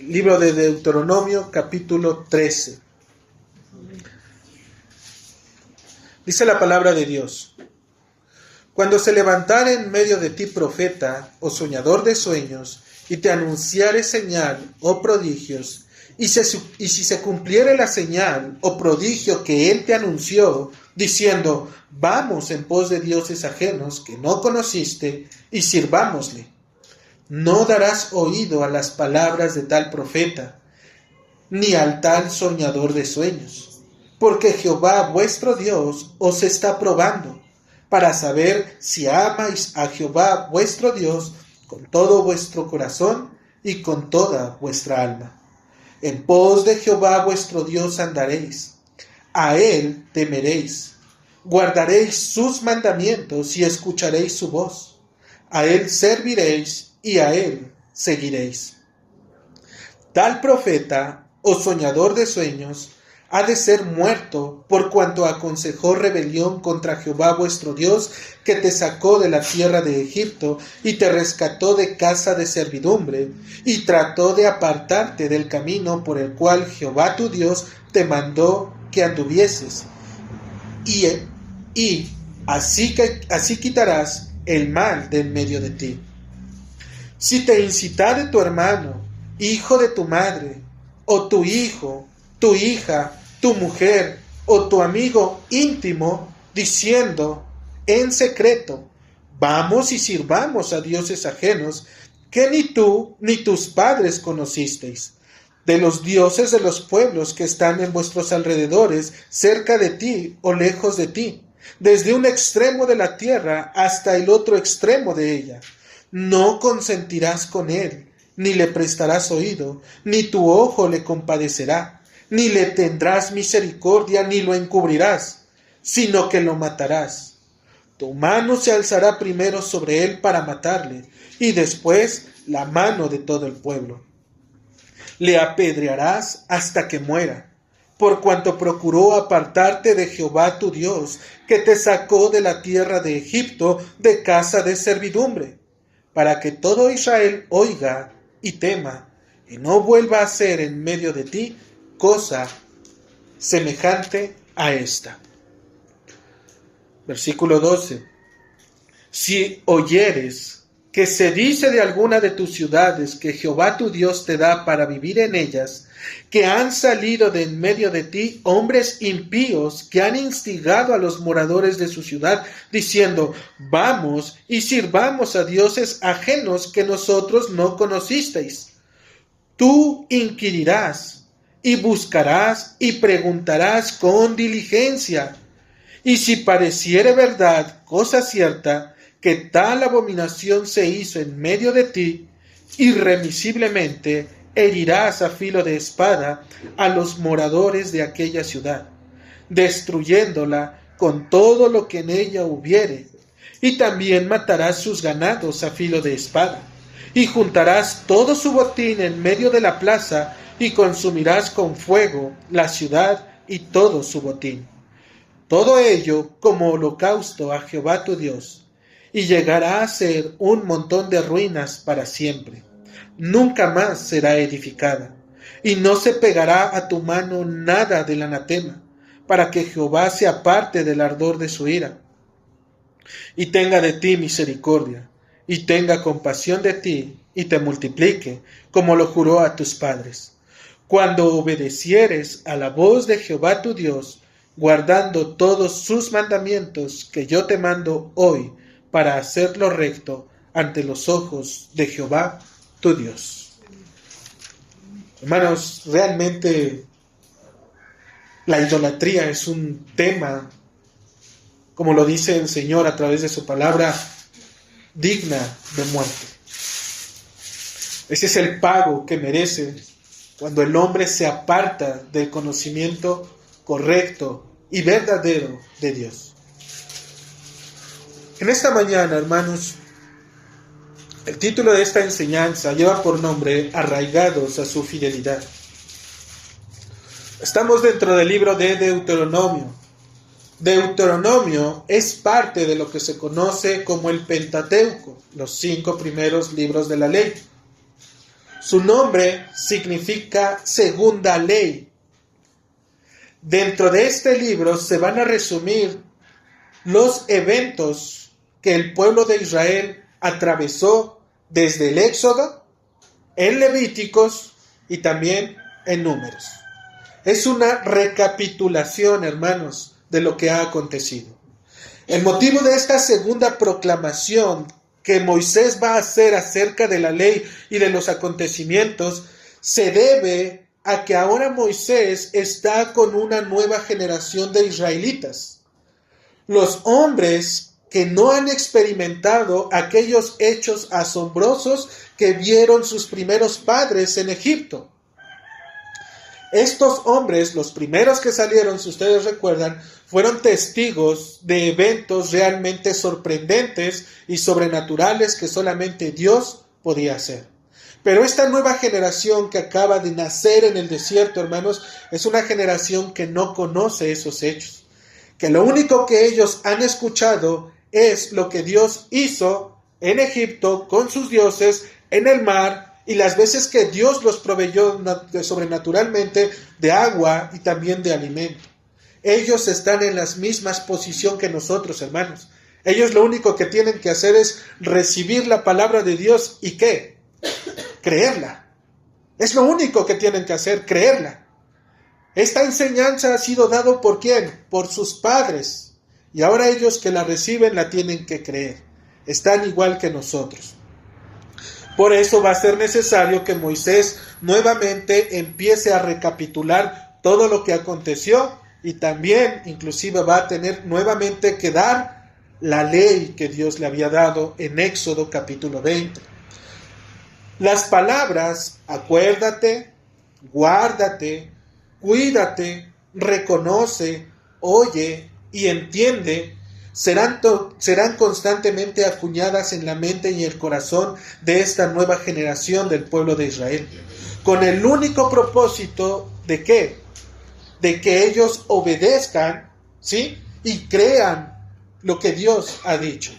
Libro de Deuteronomio, capítulo 13. Dice la palabra de Dios: Cuando se levantare en medio de ti profeta o soñador de sueños, y te anunciare señal o prodigios, y si se cumpliere la señal o prodigio que él te anunció, diciendo: vamos en pos de dioses ajenos que no conociste, y sirvámosle, no darás oído a las palabras de tal profeta, ni al tal soñador de sueños, porque Jehová vuestro Dios os está probando, para saber si amáis a Jehová vuestro Dios con todo vuestro corazón y con toda vuestra alma. En pos de Jehová vuestro Dios andaréis, a él temeréis, guardaréis sus mandamientos y escucharéis su voz, a él serviréis y a él seguiréis. Tal profeta o soñador de sueños ha de ser muerto por cuanto aconsejó rebelión contra Jehová vuestro Dios, que te sacó de la tierra de Egipto y te rescató de casa de servidumbre, y trató de apartarte del camino por el cual Jehová tu Dios te mandó que anduvieses. Y así quitarás el mal de en medio de ti. Si te incitare tu hermano, hijo de tu madre, o tu hijo, tu hija, tu mujer, o tu amigo íntimo, diciendo en secreto: vamos y sirvamos a dioses ajenos, que ni tú ni tus padres conocisteis, de los dioses de los pueblos que están en vuestros alrededores, cerca de ti o lejos de ti, desde un extremo de la tierra hasta el otro extremo de ella, no consentirás con él, ni le prestarás oído, ni tu ojo le compadecerá, ni le tendrás misericordia, ni lo encubrirás, sino que lo matarás. Tu mano se alzará primero sobre él para matarle, y después la mano de todo el pueblo. Le apedrearás hasta que muera, por cuanto procuró apartarte de Jehová tu Dios, que te sacó de la tierra de Egipto, de casa de servidumbre, para que todo Israel oiga y tema, y no vuelva a hacer en medio de ti cosa semejante a esta. Versículo 12. Si oyeres que se dice de alguna de tus ciudades que Jehová tu Dios te da para vivir en ellas, que han salido de en medio de ti hombres impíos que han instigado a los moradores de su ciudad, diciendo: vamos y sirvamos a dioses ajenos que nosotros no conocisteis, tú inquirirás y buscarás y preguntarás con diligencia. Y si pareciere verdad, cosa cierta, que tal abominación se hizo en medio de ti, irremisiblemente herirás a filo de espada a los moradores de aquella ciudad, destruyéndola con todo lo que en ella hubiere, y también matarás sus ganados a filo de espada, y juntarás todo su botín en medio de la plaza, y consumirás con fuego la ciudad y todo su botín. Todo ello como holocausto a Jehová tu Dios, y llegará a ser un montón de ruinas para siempre. Nunca más será edificada, y no se pegará a tu mano nada del anatema, para que Jehová se aparte del ardor de su ira, y tenga de ti misericordia, y tenga compasión de ti, y te multiplique, como lo juró a tus padres. Cuando obedecieres a la voz de Jehová tu Dios, guardando todos sus mandamientos que yo te mando hoy, para hacer lo recto ante los ojos de Jehová tu Dios. Hermanos, realmente la idolatría es un tema, como lo dice el Señor a través de su palabra, digna de muerte. Ese es el pago que merece cuando el hombre se aparta del conocimiento correcto y verdadero de Dios. En esta mañana, hermanos, el título de esta enseñanza lleva por nombre Arraigados a su fidelidad. Estamos dentro del libro de Deuteronomio. Deuteronomio es parte de lo que se conoce como el Pentateuco, los 5 primeros libros de la ley. Su nombre significa segunda ley. Dentro de este libro se van a resumir los eventos que el pueblo de Israel atravesó desde el Éxodo, en Levíticos y también en Números. Es una recapitulación, hermanos, de lo que ha acontecido. El motivo de esta segunda proclamación que Moisés va a hacer acerca de la ley y de los acontecimientos se debe a que ahora Moisés está con una nueva generación de israelitas. Los hombres que no han experimentado aquellos hechos asombrosos que vieron sus primeros padres en Egipto. Estos hombres, los primeros que salieron, si ustedes recuerdan, fueron testigos de eventos realmente sorprendentes y sobrenaturales que solamente Dios podía hacer. Pero esta nueva generación que acaba de nacer en el desierto, hermanos, es una generación que no conoce esos hechos. Que lo único que ellos han escuchado es lo que Dios hizo en Egipto con sus dioses, en el mar, y las veces que Dios los proveyó sobrenaturalmente de agua y también de alimento. Ellos están en la misma posición que nosotros, hermanos. Ellos lo único que tienen que hacer es recibir la palabra de Dios y ¿qué? Creerla. Es lo único que tienen que hacer, creerla. Esta enseñanza ha sido dada ¿por quién? Por sus padres. Y ahora ellos que la reciben la tienen que creer. Están igual que nosotros. Por eso va a ser necesario que Moisés nuevamente empiece a recapitular todo lo que aconteció y también inclusive va a tener nuevamente que dar la ley que Dios le había dado en Éxodo capítulo 20. Las palabras acuérdate, guárdate, cuídate, reconoce, oye y entiende serán constantemente acuñadas en la mente y el corazón de esta nueva generación del pueblo de Israel, con el único propósito de ¿qué? De que ellos obedezcan, ¿sí? Y crean lo que Dios ha dicho.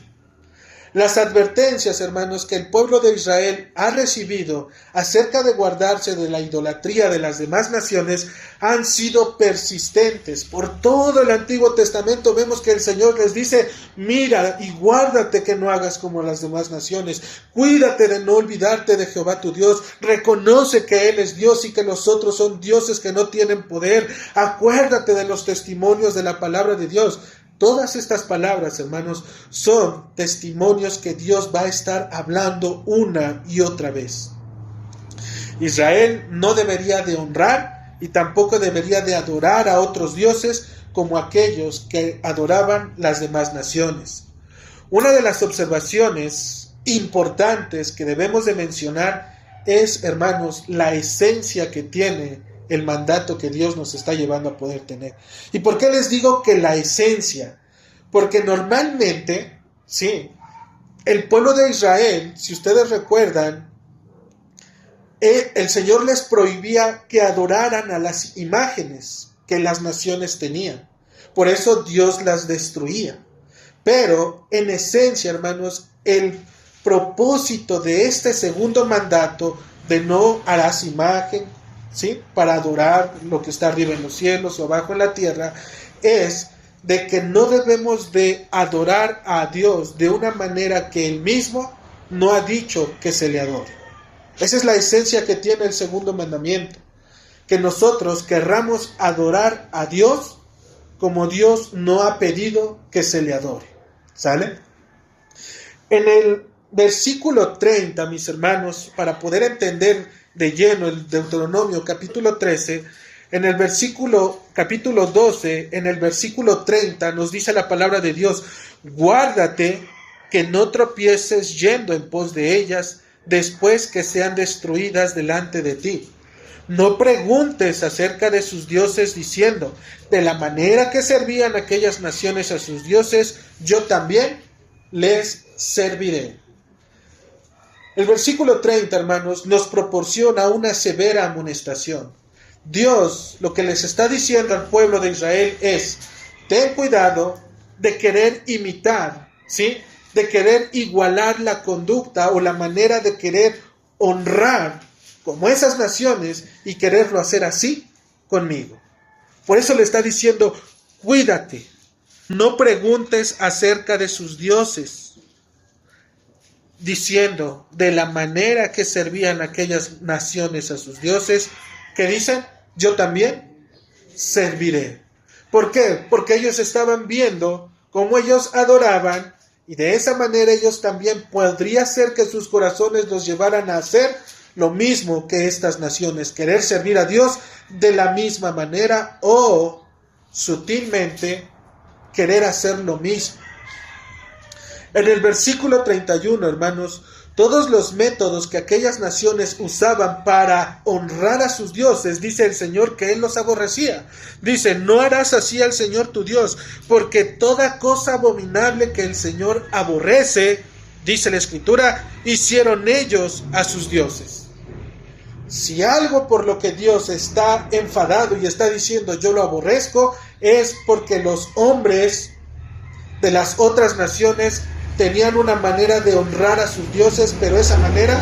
Las advertencias, hermanos, que el pueblo de Israel ha recibido acerca de guardarse de la idolatría de las demás naciones han sido persistentes. Por todo el Antiguo Testamento vemos que el Señor les dice, mira y guárdate que no hagas como las demás naciones. Cuídate de no olvidarte de Jehová tu Dios. Reconoce que Él es Dios y que los otros son dioses que no tienen poder. Acuérdate de los testimonios de la palabra de Dios. Todas estas palabras, hermanos, son testimonios que Dios va a estar hablando una y otra vez. Israel no debería de honrar y tampoco debería de adorar a otros dioses como aquellos que adoraban las demás naciones. Una de las observaciones importantes que debemos de mencionar es, hermanos, la esencia que tiene el mandato que Dios nos está llevando a poder tener. ¿Y por qué les digo que la esencia? Porque normalmente, sí, el pueblo de Israel, si ustedes recuerdan, el Señor les prohibía que adoraran a las imágenes que las naciones tenían. Por eso Dios las destruía. Pero en esencia, hermanos, el propósito de este segundo mandato de no harás imagen, ¿sí? Para adorar lo que está arriba en los cielos o abajo en la tierra, es de que no debemos de adorar a Dios de una manera que Él mismo no ha dicho que se le adore. Esa es la esencia que tiene el segundo mandamiento, que nosotros querramos adorar a Dios como Dios no ha pedido que se le adore. ¿Sale? En el versículo 30, mis hermanos, para poder entender de lleno el Deuteronomio capítulo 13, en el capítulo 12, en el versículo 30, nos dice la palabra de Dios, guárdate que no tropieces yendo en pos de ellas después que sean destruidas delante de ti. No preguntes acerca de sus dioses diciendo, de la manera que servían aquellas naciones a sus dioses, yo también les serviré. El versículo 30, hermanos, nos proporciona una severa amonestación. Dios lo que les está diciendo al pueblo de Israel es, ten cuidado de querer imitar, ¿sí? De querer igualar la conducta o la manera de querer honrar como esas naciones y quererlo hacer así conmigo. Por eso le está diciendo, cuídate, no preguntes acerca de sus dioses, diciendo de la manera que servían aquellas naciones a sus dioses, que dicen, yo también serviré. ¿Por qué? Porque ellos estaban viendo cómo ellos adoraban, y de esa manera ellos también podría ser que sus corazones los llevaran a hacer lo mismo que estas naciones, querer servir a Dios de la misma manera o sutilmente querer hacer lo mismo. En el versículo 31, hermanos, todos los métodos que aquellas naciones usaban para honrar a sus dioses, dice el Señor que Él los aborrecía. Dice, no harás así al Señor tu Dios, porque toda cosa abominable que el Señor aborrece, dice la Escritura, hicieron ellos a sus dioses. Si algo por lo que Dios está enfadado y está diciendo yo lo aborrezco, es porque los hombres de las otras naciones tenían una manera de honrar a sus dioses, pero esa manera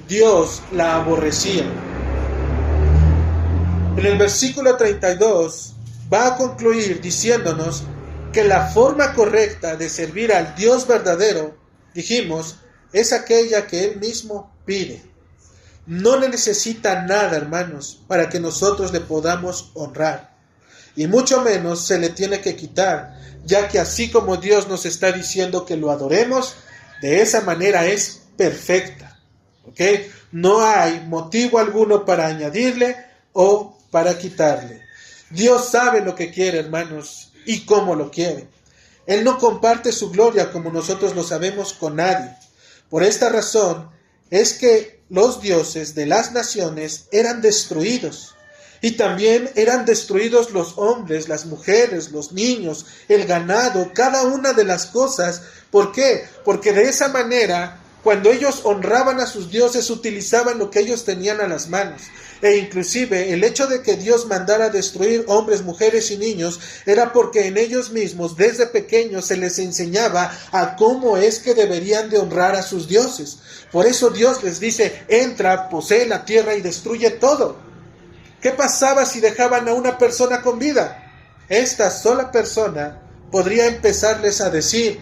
Dios la aborrecía. En el versículo 32 va a concluir diciéndonos que la forma correcta de servir al Dios verdadero, dijimos, es aquella que Él mismo pide. No le necesita nada, hermanos, para que nosotros le podamos honrar. Y mucho menos se le tiene que quitar, ya que así como Dios nos está diciendo que lo adoremos, de esa manera es perfecta. ¿Ok? No hay motivo alguno para añadirle o para quitarle. Dios sabe lo que quiere, hermanos, y cómo lo quiere. Él no comparte su gloria como nosotros lo sabemos con nadie. Por esta razón es que los dioses de las naciones eran destruidos. Y también eran destruidos los hombres, las mujeres, los niños, el ganado, cada una de las cosas. ¿Por qué? Porque de esa manera, cuando ellos honraban a sus dioses, utilizaban lo que ellos tenían a las manos. E inclusive el hecho de que Dios mandara destruir hombres, mujeres y niños era porque en ellos mismos desde pequeños se les enseñaba a cómo es que deberían de honrar a sus dioses. Por eso Dios les dice, entra, posee la tierra y destruye todo. ¿Qué pasaba si dejaban a una persona con vida? Esta sola persona podría empezarles a decir,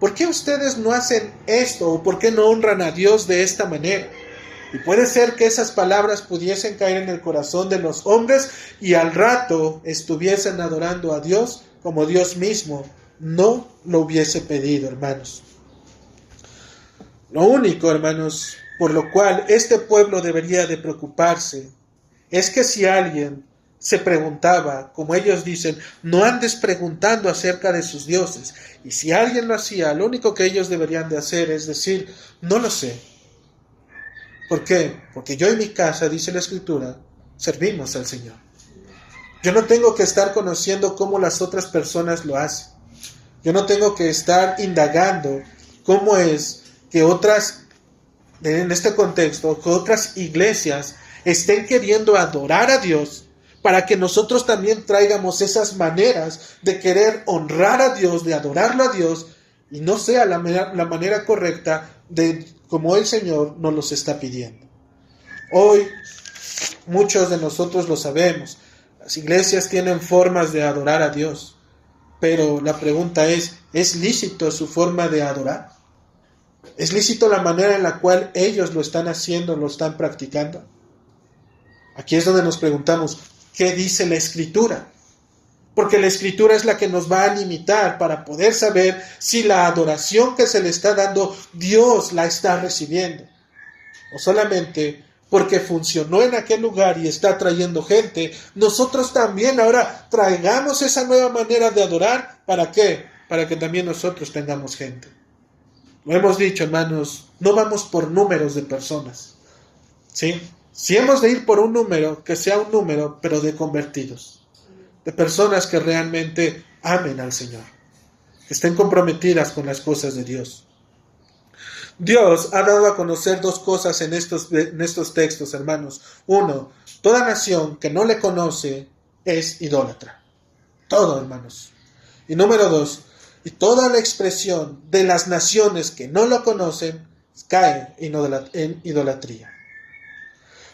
¿por qué ustedes no hacen esto? ¿O por qué no honran a Dios de esta manera? Y puede ser que esas palabras pudiesen caer en el corazón de los hombres y al rato estuviesen adorando a Dios como Dios mismo no lo hubiese pedido, hermanos. Lo único, hermanos, por lo cual este pueblo debería de preocuparse es que si alguien se preguntaba, como ellos dicen, no andes preguntando acerca de sus dioses. Y si alguien lo hacía, lo único que ellos deberían de hacer es decir, no lo sé. ¿Por qué? Porque yo en mi casa, dice la Escritura, servimos al Señor. Yo no tengo que estar conociendo cómo las otras personas lo hacen. Yo no tengo que estar indagando cómo es que otras, en este contexto, que otras iglesias estén queriendo adorar a Dios para que nosotros también traigamos esas maneras de querer honrar a Dios, de adorarlo a Dios, y no sea la manera correcta de como el Señor nos los está pidiendo. Hoy muchos de nosotros lo sabemos, las iglesias tienen formas de adorar a Dios, pero la pregunta ¿es lícito su forma de adorar? ¿Es lícito la manera en la cual ellos lo están haciendo, lo están practicando? Aquí es donde nos preguntamos, ¿qué dice la Escritura? Porque la Escritura es la que nos va a limitar para poder saber si la adoración que se le está dando, Dios la está recibiendo. O solamente porque funcionó en aquel lugar y está trayendo gente, nosotros también ahora traigamos esa nueva manera de adorar. ¿Para qué? Para que también nosotros tengamos gente. Lo hemos dicho, hermanos, no vamos por números de personas, ¿sí? Si hemos de ir por un número, que sea un número, pero de convertidos, de personas que realmente amen al Señor, que estén comprometidas con las cosas de Dios. Dios ha dado a conocer dos cosas en estos textos, hermanos. Uno, toda nación que no le conoce es idólatra. Todo, hermanos. Y número dos, y toda la expresión de las naciones que no lo conocen caen en idolatría.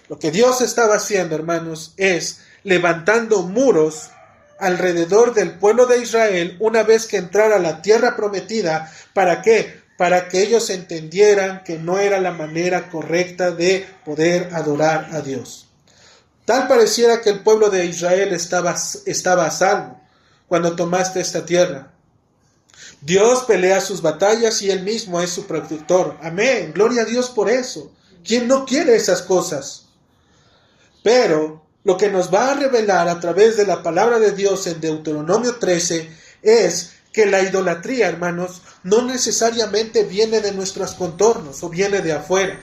Lo que Dios estaba haciendo, hermanos, es levantando muros alrededor del pueblo de Israel una vez que entrara a la tierra prometida. ¿Para qué? Para que ellos entendieran que no era la manera correcta de poder adorar a Dios. Tal pareciera que el pueblo de Israel estaba a salvo cuando tomaste esta tierra. Dios pelea sus batallas y Él mismo es su protector. Amén. Gloria a Dios por eso. ¿Quién no quiere esas cosas? Pero lo que nos va a revelar a través de la palabra de Dios en Deuteronomio 13 es que la idolatría, hermanos, no necesariamente viene de nuestros contornos o viene de afuera,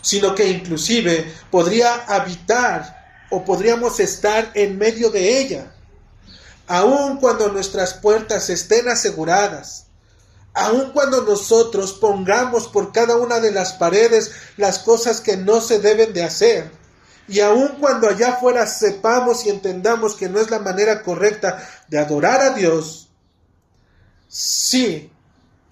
sino que inclusive podría habitar o podríamos estar en medio de ella. Aun cuando nuestras puertas estén aseguradas, aun cuando nosotros pongamos por cada una de las paredes las cosas que no se deben de hacer, y aun cuando allá afuera sepamos y entendamos que no es la manera correcta de adorar a Dios, si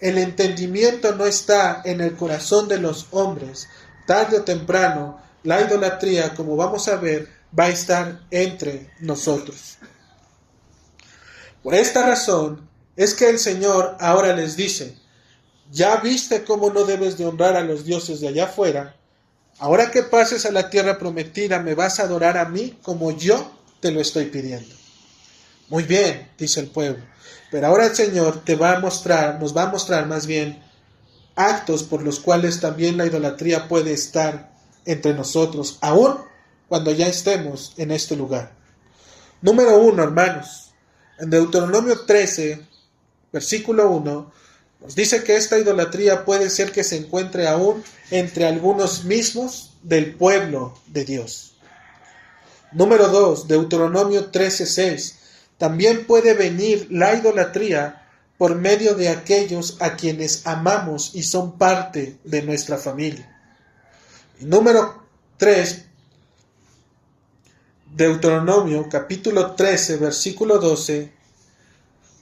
el entendimiento no está en el corazón de los hombres, tarde o temprano, la idolatría, como vamos a ver, va a estar entre nosotros. Por esta razón es que el Señor ahora les dice: ya viste cómo no debes de honrar a los dioses de allá afuera. Ahora que pases a la tierra prometida, me vas a adorar a mí como yo te lo estoy pidiendo. Muy bien, dice el pueblo. Pero ahora el Señor nos va a mostrar más bien actos por los cuales también la idolatría puede estar entre nosotros, aun cuando ya estemos en este lugar. Número 1, hermanos. En Deuteronomio 13, versículo 1, nos dice que esta idolatría puede ser que se encuentre aún entre algunos mismos del pueblo de Dios. Número 2, Deuteronomio 13:6. También puede venir la idolatría por medio de aquellos a quienes amamos y son parte de nuestra familia. Y número 3, Deuteronomio capítulo 13, versículo 12.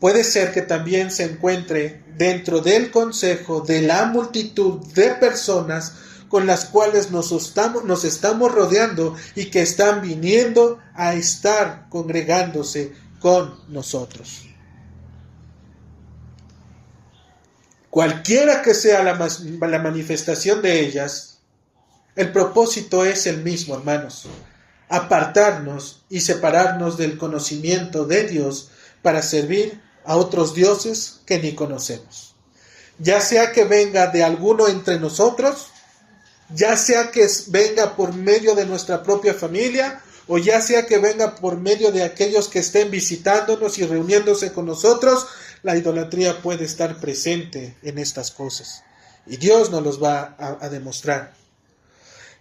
Puede ser que también se encuentre dentro del consejo de la multitud de personas con las cuales nos estamos rodeando y que están viniendo a estar congregándose con nosotros. Cualquiera que sea la manifestación de ellas, el propósito es el mismo, hermanos: apartarnos y separarnos del conocimiento de Dios para servir a otros dioses que ni conocemos. Ya sea que venga de alguno entre nosotros, ya sea que venga por medio de nuestra propia familia, o ya sea que venga por medio de aquellos que estén visitándonos y reuniéndose con nosotros, la idolatría puede estar presente en estas cosas. Y Dios nos los va a demostrar.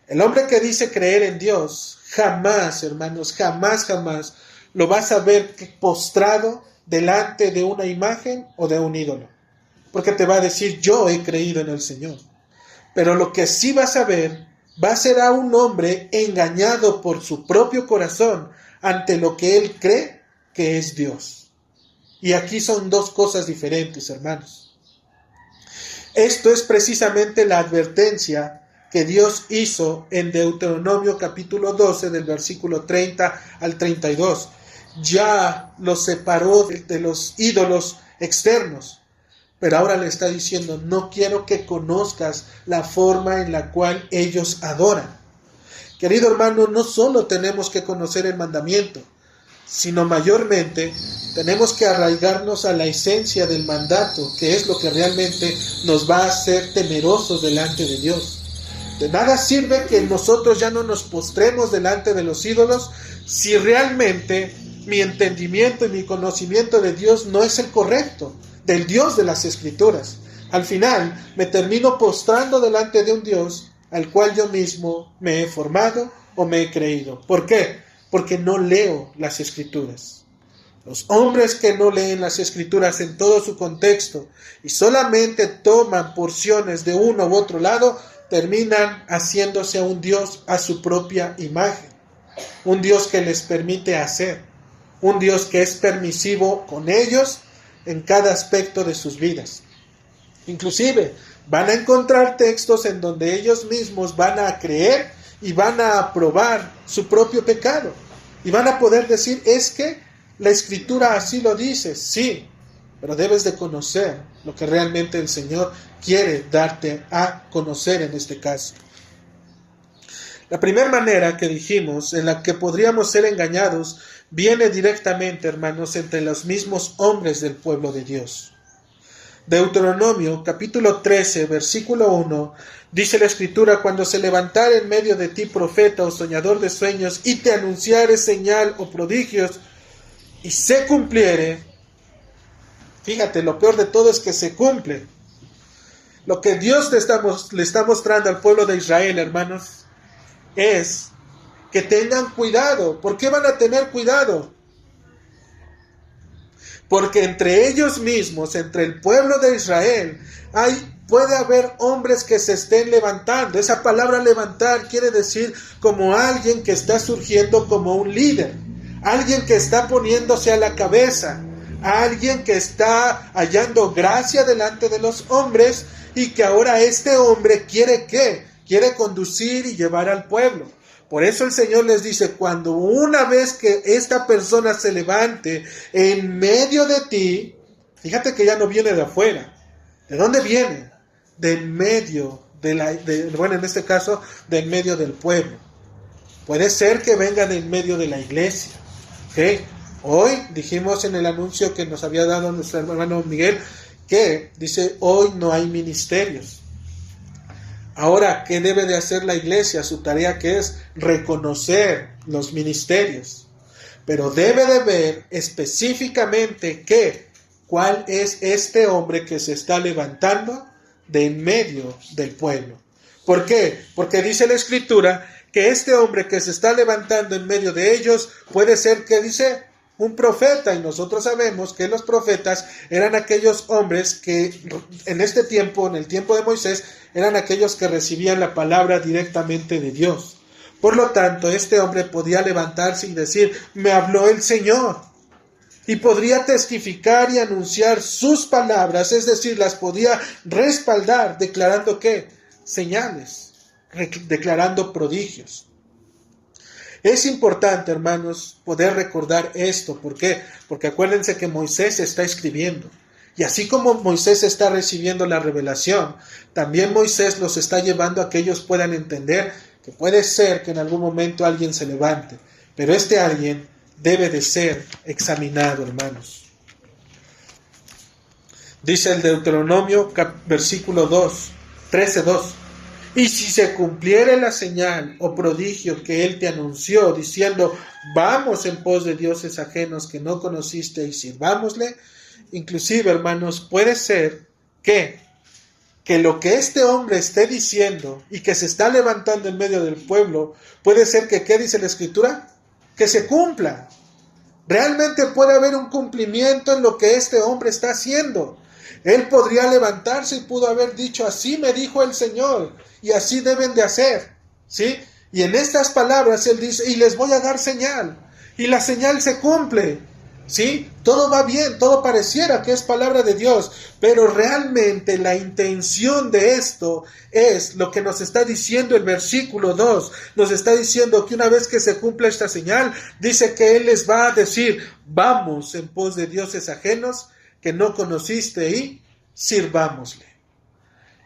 El hombre que dice creer en Dios, jamás, hermanos, jamás lo vas a ver postrado delante de una imagen o de un ídolo, porque te va a decir: yo he creído en el Señor. Pero lo que sí vas a ver va a ser a un hombre engañado por su propio corazón ante lo que él cree que es Dios. Y aquí son dos cosas diferentes, hermanos. Esto es precisamente la advertencia que Dios hizo en Deuteronomio capítulo 12 del versículo 30 al 32. Ya los separó de los ídolos externos, pero ahora le está diciendo: no quiero que conozcas la forma en la cual ellos adoran. Querido hermano, no solo tenemos que conocer el mandamiento, sino mayormente tenemos que arraigarnos a la esencia del mandato, que es lo que realmente nos va a hacer temerosos delante de Dios. De nada sirve que nosotros ya no nos postremos delante de los ídolos si realmente mi entendimiento y mi conocimiento de Dios no es el correcto, del Dios de las Escrituras. Al final me termino postrando delante de un Dios al cual yo mismo me he formado o me he creído. ¿Por qué? Porque no leo las Escrituras. Los hombres que no leen las Escrituras en todo su contexto y solamente toman porciones de uno u otro lado, terminan haciéndose un Dios a su propia imagen. Un Dios que les permite hacer. Un Dios que es permisivo con ellos en cada aspecto de sus vidas. Inclusive, van a encontrar textos en donde ellos mismos van a creer y van a aprobar su propio pecado. Y van a poder decir, es que la Escritura así lo dice, sí, pero debes de conocer lo que realmente el Señor quiere darte a conocer en este caso. La primera manera que dijimos en la que podríamos ser engañados viene directamente, hermanos, entre los mismos hombres del pueblo de Dios. Deuteronomio capítulo 13, versículo 1, dice la Escritura: cuando se levantare en medio de ti profeta o soñador de sueños y te anunciare señal o prodigios y se cumpliere. Fíjate, lo peor de todo es que se cumple. Lo que Dios le está mostrando al pueblo de Israel, hermanos, es que tengan cuidado. ¿Por qué van a tener cuidado? Porque entre ellos mismos, entre el pueblo de Israel, puede haber hombres que se estén levantando. Esa palabra levantar quiere decir como alguien que está surgiendo como un líder, alguien que está poniéndose a la cabeza, alguien que está hallando gracia delante de los hombres y que ahora este hombre quiere conducir y llevar al pueblo. Por eso el Señor les dice, cuando una vez que esta persona se levante en medio de ti, fíjate que ya no viene de afuera. ¿De dónde viene? De en medio en este caso, de en medio del pueblo. Puede ser que venga de en medio de la iglesia. ¿Okay? Hoy dijimos en el anuncio que nos había dado nuestro hermano Miguel, que dice, hoy no hay ministerios. Ahora, ¿qué debe de hacer la iglesia? Su tarea que es reconocer los ministerios. Pero debe de ver específicamente cuál es este hombre que se está levantando de en medio del pueblo. ¿Por qué? Porque dice la Escritura que este hombre que se está levantando en medio de ellos puede ser, que dice, un profeta, y nosotros sabemos que los profetas eran aquellos hombres que en este tiempo, en el tiempo de Moisés, eran aquellos que recibían la palabra directamente de Dios. Por lo tanto, este hombre podía levantarse y decir, me habló el Señor, y podría testificar y anunciar sus palabras, es decir, las podía respaldar, declarando ¿qué? Señales, declarando prodigios. Es importante, hermanos, poder recordar esto. ¿Por qué? Porque acuérdense que Moisés está escribiendo. Y así como Moisés está recibiendo la revelación, también Moisés los está llevando a que ellos puedan entender que puede ser que en algún momento alguien se levante. Pero este alguien debe de ser examinado, hermanos. Dice el Deuteronomio, versículo 13:2. Y si se cumpliere la señal o prodigio que él te anunció, diciendo, vamos en pos de dioses ajenos que no conociste y sirvámosle. Inclusive, hermanos, puede ser que lo que este hombre esté diciendo y que se está levantando en medio del pueblo, puede ser que, ¿qué dice la Escritura? Que se cumpla. Realmente puede haber un cumplimiento en lo que este hombre está haciendo. Él podría levantarse y pudo haber dicho, así me dijo el Señor, y así deben de hacer, ¿sí? Y en estas palabras él dice, y les voy a dar señal, y la señal se cumple, ¿sí? Todo va bien, todo pareciera que es palabra de Dios, pero realmente la intención de esto es lo que nos está diciendo el versículo 2, nos está diciendo que una vez que se cumpla esta señal, dice que él les va a decir, vamos en pos de dioses ajenos que no conociste y sirvámosle.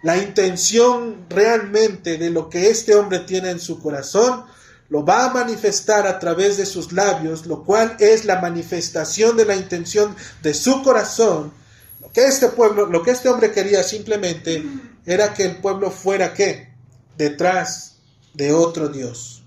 La intención realmente de lo que este hombre tiene en su corazón lo va a manifestar a través de sus labios, lo cual es la manifestación de la intención de su corazón. Lo que este hombre quería simplemente era que el pueblo fuera ¿qué? Detrás de otro Dios,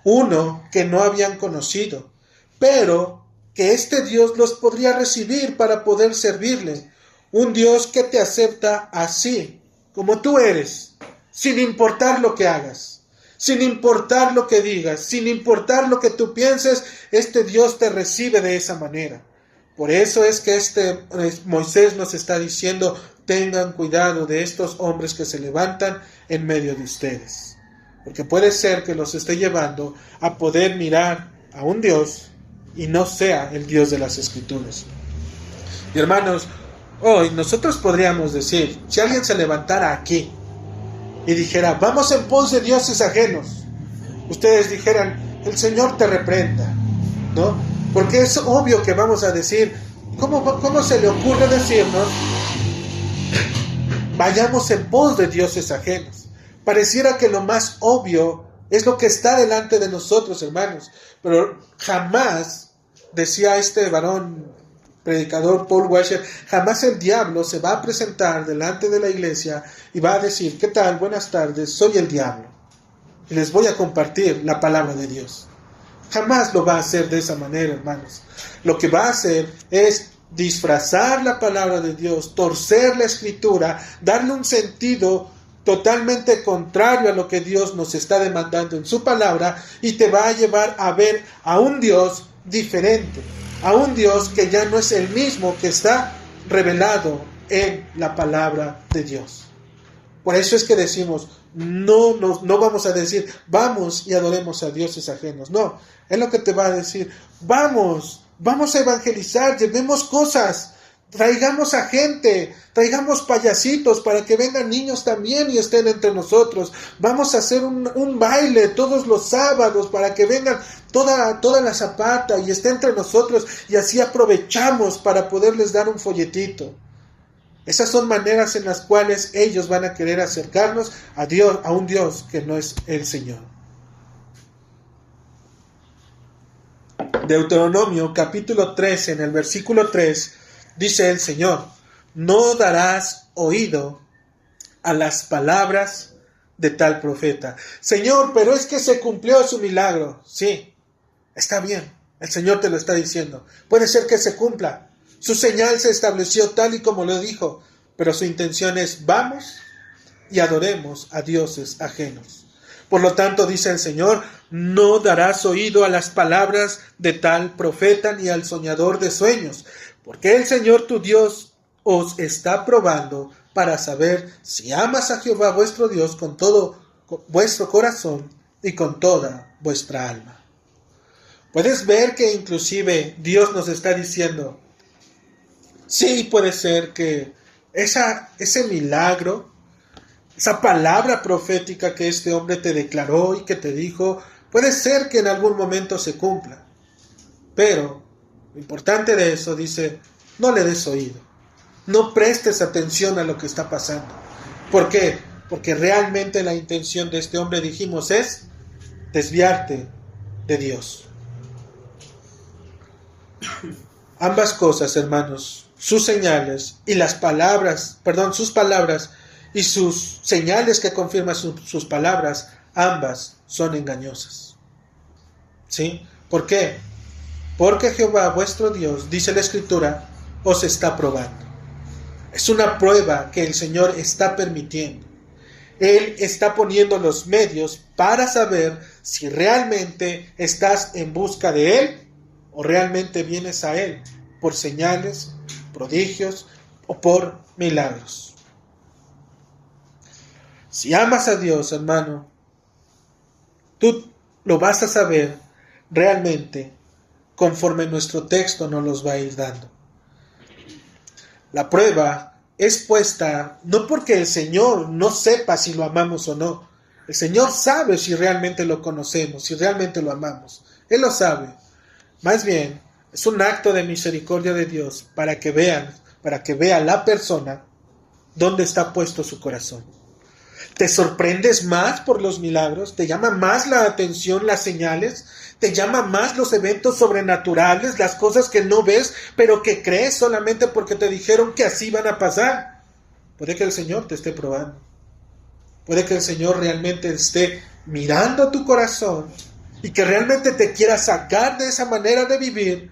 uno que no habían conocido, pero que este Dios los podría recibir para poder servirle. Un Dios que te acepta así, como tú eres, sin importar lo que hagas, sin importar lo que digas, sin importar lo que tú pienses, este Dios te recibe de esa manera. Por eso es que Moisés nos está diciendo, tengan cuidado de estos hombres que se levantan en medio de ustedes. Porque puede ser que los esté llevando a poder mirar a un Dios y no sea el Dios de las Escrituras. Y hermanos, Hoy nosotros podríamos decir, si alguien se levantara aquí y dijera, vamos en pos de dioses ajenos, ustedes dijeran, el Señor te reprenda, ¿no? Porque es obvio que vamos a decir, ¿cómo se le ocurre decirnos, vayamos en pos de dioses ajenos? Pareciera que lo más obvio es lo que está delante de nosotros, hermanos, pero jamás, decía este varón predicador Paul Washer, jamás el diablo se va a presentar delante de la iglesia y va a decir, ¿qué tal? Buenas tardes, soy el diablo y les voy a compartir la palabra de Dios. Jamás lo va a hacer de esa manera, hermanos. Lo que va a hacer es disfrazar la palabra de Dios, torcer la escritura, darle un sentido totalmente contrario a lo que Dios nos está demandando en su palabra, y te va a llevar a ver a un Dios diferente, a un Dios que ya no es el mismo que está revelado en la palabra de Dios. Por eso es que decimos, no vamos a decir, vamos y adoremos a dioses ajenos. No, es lo que te va a decir, vamos a evangelizar, llevemos cosas, traigamos a gente, traigamos payasitos para que vengan niños también y estén entre nosotros. Vamos a hacer un baile todos los sábados para que vengan toda la zapata y esté entre nosotros, y así aprovechamos para poderles dar un folletito. Esas son maneras en las cuales ellos van a querer acercarnos a Dios, a un Dios que no es el Señor. Deuteronomio capítulo 13, en el versículo 3, dice el Señor, no darás oído a las palabras de tal profeta. Señor, pero es que se cumplió su milagro. Sí, está bien, el Señor te lo está diciendo. Puede ser que se cumpla. Su señal se estableció tal y como lo dijo, pero su intención es, vamos y adoremos a dioses ajenos. Por lo tanto, dice el Señor, no darás oído a las palabras de tal profeta ni al soñador de sueños, porque el Señor tu Dios os está probando para saber si amas a Jehová vuestro Dios con todo vuestro corazón y con toda vuestra alma. Puedes ver que inclusive Dios nos está diciendo, sí, puede ser que ese milagro, esa palabra profética que este hombre te declaró y que te dijo, puede ser que en algún momento se cumpla. Pero lo importante de eso, dice, no le des oído. No prestes atención a lo que está pasando. ¿Por qué? Porque realmente la intención de este hombre, dijimos, es desviarte de Dios. Ambas cosas, hermanos, sus señales y sus palabras y sus señales que confirman sus palabras, ambas son engañosas. ¿Sí? ¿Por qué? Porque Jehová vuestro Dios, dice la Escritura, os está probando. Es una prueba que el Señor está permitiendo. Él está poniendo los medios para saber si realmente estás en busca de Él o realmente vienes a Él por señales, prodigios o por milagros. Si amas a Dios, hermano, tú lo vas a saber realmente conforme nuestro texto nos los va a ir dando. La prueba es puesta no porque el Señor no sepa si lo amamos o no. El Señor sabe si realmente lo conocemos, si realmente lo amamos. Él lo sabe. Más bien, es un acto de misericordia de Dios para que vea la persona dónde está puesto su corazón. ¿Te sorprendes más por los milagros? ¿Te llama más la atención las señales? ¿Te llama más los eventos sobrenaturales, las cosas que no ves, pero que crees solamente porque te dijeron que así van a pasar? Puede que el Señor te esté probando. Puede que el Señor realmente esté mirando tu corazón y que realmente te quiera sacar de esa manera de vivir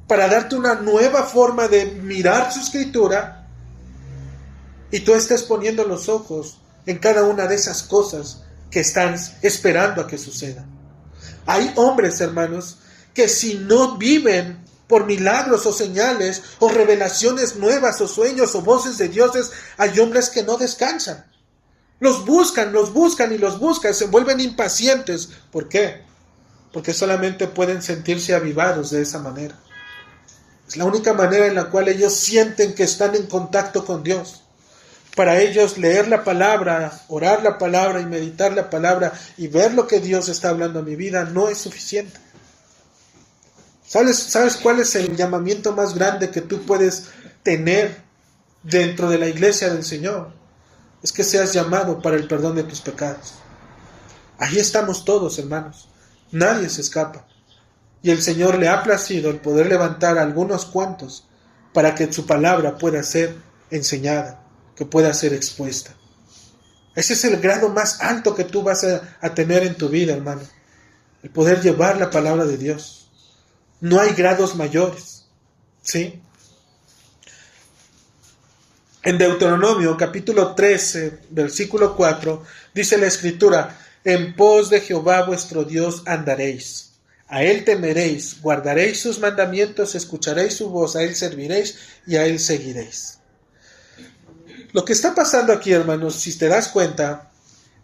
para darte una nueva forma de mirar su Escritura, y tú estés poniendo los ojos en cada una de esas cosas que están esperando a que sucedan. Hay hombres, hermanos, que si no viven por milagros o señales o revelaciones nuevas o sueños o voces de dioses, hay hombres que no descansan. Los buscan y los buscan, se vuelven impacientes. ¿Por qué? Porque solamente pueden sentirse avivados de esa manera. Es la única manera en la cual ellos sienten que están en contacto con Dios. Para ellos leer la palabra, orar la palabra y meditar la palabra y ver lo que Dios está hablando a mi vida no es suficiente. ¿Sabes cuál es el llamamiento más grande que tú puedes tener dentro de la iglesia del Señor? Es que seas llamado para el perdón de tus pecados. Ahí estamos todos, hermanos. Nadie se escapa. Y el Señor le ha placido el poder levantar a algunos cuantos para que su palabra pueda ser enseñada, que pueda ser expuesta. Ese es el grado más alto que tú vas a tener en tu vida, hermano. El poder llevar la palabra de Dios. No hay grados mayores. ¿Sí? En Deuteronomio capítulo 13, versículo 4, dice la Escritura: en pos de Jehová vuestro Dios andaréis. A Él temeréis, guardaréis sus mandamientos, escucharéis su voz, a Él serviréis y a Él seguiréis. Lo que está pasando aquí, hermanos, si te das cuenta,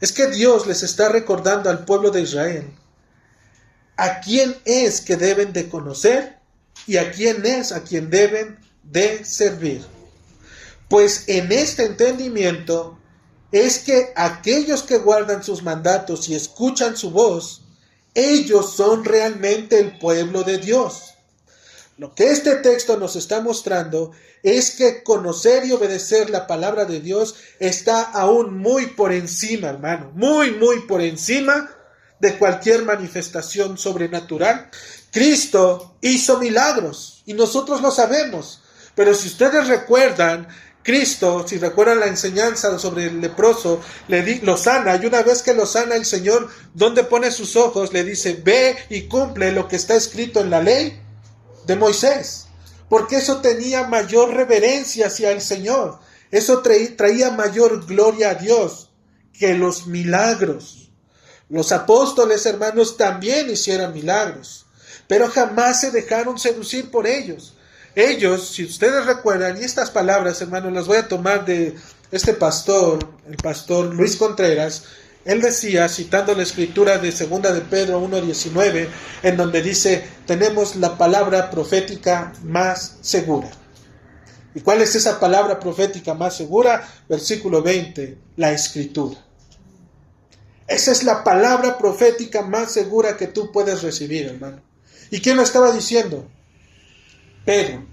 es que Dios les está recordando al pueblo de Israel a quién es que deben de conocer y a quién es a quien deben de servir. Pues en este entendimiento es que aquellos que guardan sus mandatos y escuchan su voz, ellos son realmente el pueblo de Dios. Lo que este texto nos está mostrando es que conocer y obedecer la palabra de Dios está aún muy por encima, hermano, muy por encima de cualquier manifestación sobrenatural. Cristo hizo milagros y nosotros lo sabemos, pero si ustedes recuerdan, Cristo, si recuerdan la enseñanza sobre el leproso, lo sana, y una vez que lo sana el Señor, ¿dónde pone sus ojos? Le dice: ve y cumple lo que está escrito en la ley de Moisés, porque eso tenía mayor reverencia hacia el Señor, eso traía mayor gloria a Dios que los milagros. Los apóstoles, hermanos, también hicieron milagros, pero jamás se dejaron seducir por ellos. Ellos, si ustedes recuerdan, y estas palabras, hermanos, las voy a tomar de este pastor, el pastor Luis Contreras. Él decía, citando la escritura de 2 de Pedro 1:19, en donde dice: tenemos la palabra profética más segura. ¿Y cuál es esa palabra profética más segura? Versículo 20, la escritura. Esa es la palabra profética más segura que tú puedes recibir, hermano. ¿Y quién lo estaba diciendo? Pedro.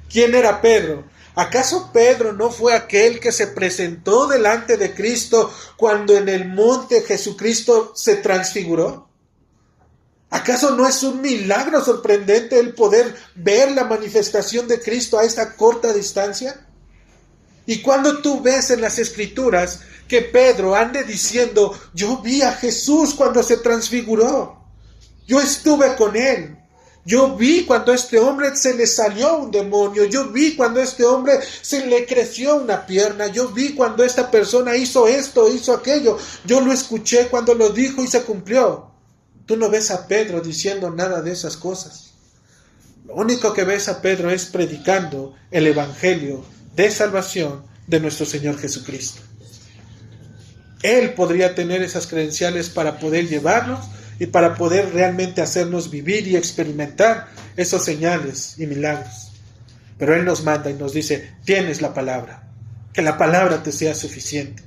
¿Quién era Pedro? ¿Acaso Pedro no fue aquel que se presentó delante de Cristo cuando en el monte Jesucristo se transfiguró? ¿Acaso no es un milagro sorprendente el poder ver la manifestación de Cristo a esta corta distancia? Y cuando tú ves en las Escrituras que Pedro ande diciendo: yo vi a Jesús cuando se transfiguró, yo estuve con él, yo vi cuando a este hombre se le salió un demonio, yo vi cuando a este hombre se le creció una pierna, yo vi cuando esta persona hizo esto, hizo aquello, yo lo escuché cuando lo dijo y se cumplió. Tú no ves a Pedro diciendo nada de esas cosas. Lo único que ves a Pedro es predicando el evangelio de salvación de nuestro Señor Jesucristo. Él podría tener esas credenciales para poder llevarnos y para poder realmente hacernos vivir y experimentar esos señales y milagros. Pero Él nos manda y nos dice: tienes la palabra, que la palabra te sea suficiente.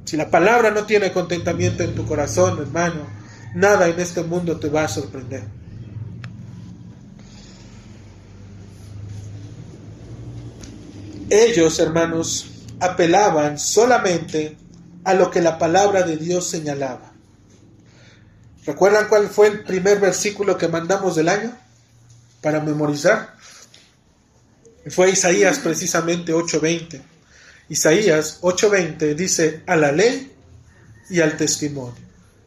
Si la palabra no tiene contentamiento en tu corazón, hermano, nada en este mundo te va a sorprender. Ellos, hermanos, apelaban solamente a lo que la palabra de Dios señalaba. ¿Recuerdan cuál fue el primer versículo que mandamos del año para memorizar? Fue Isaías precisamente 8:20. Isaías 8:20 dice: a la ley y al testimonio.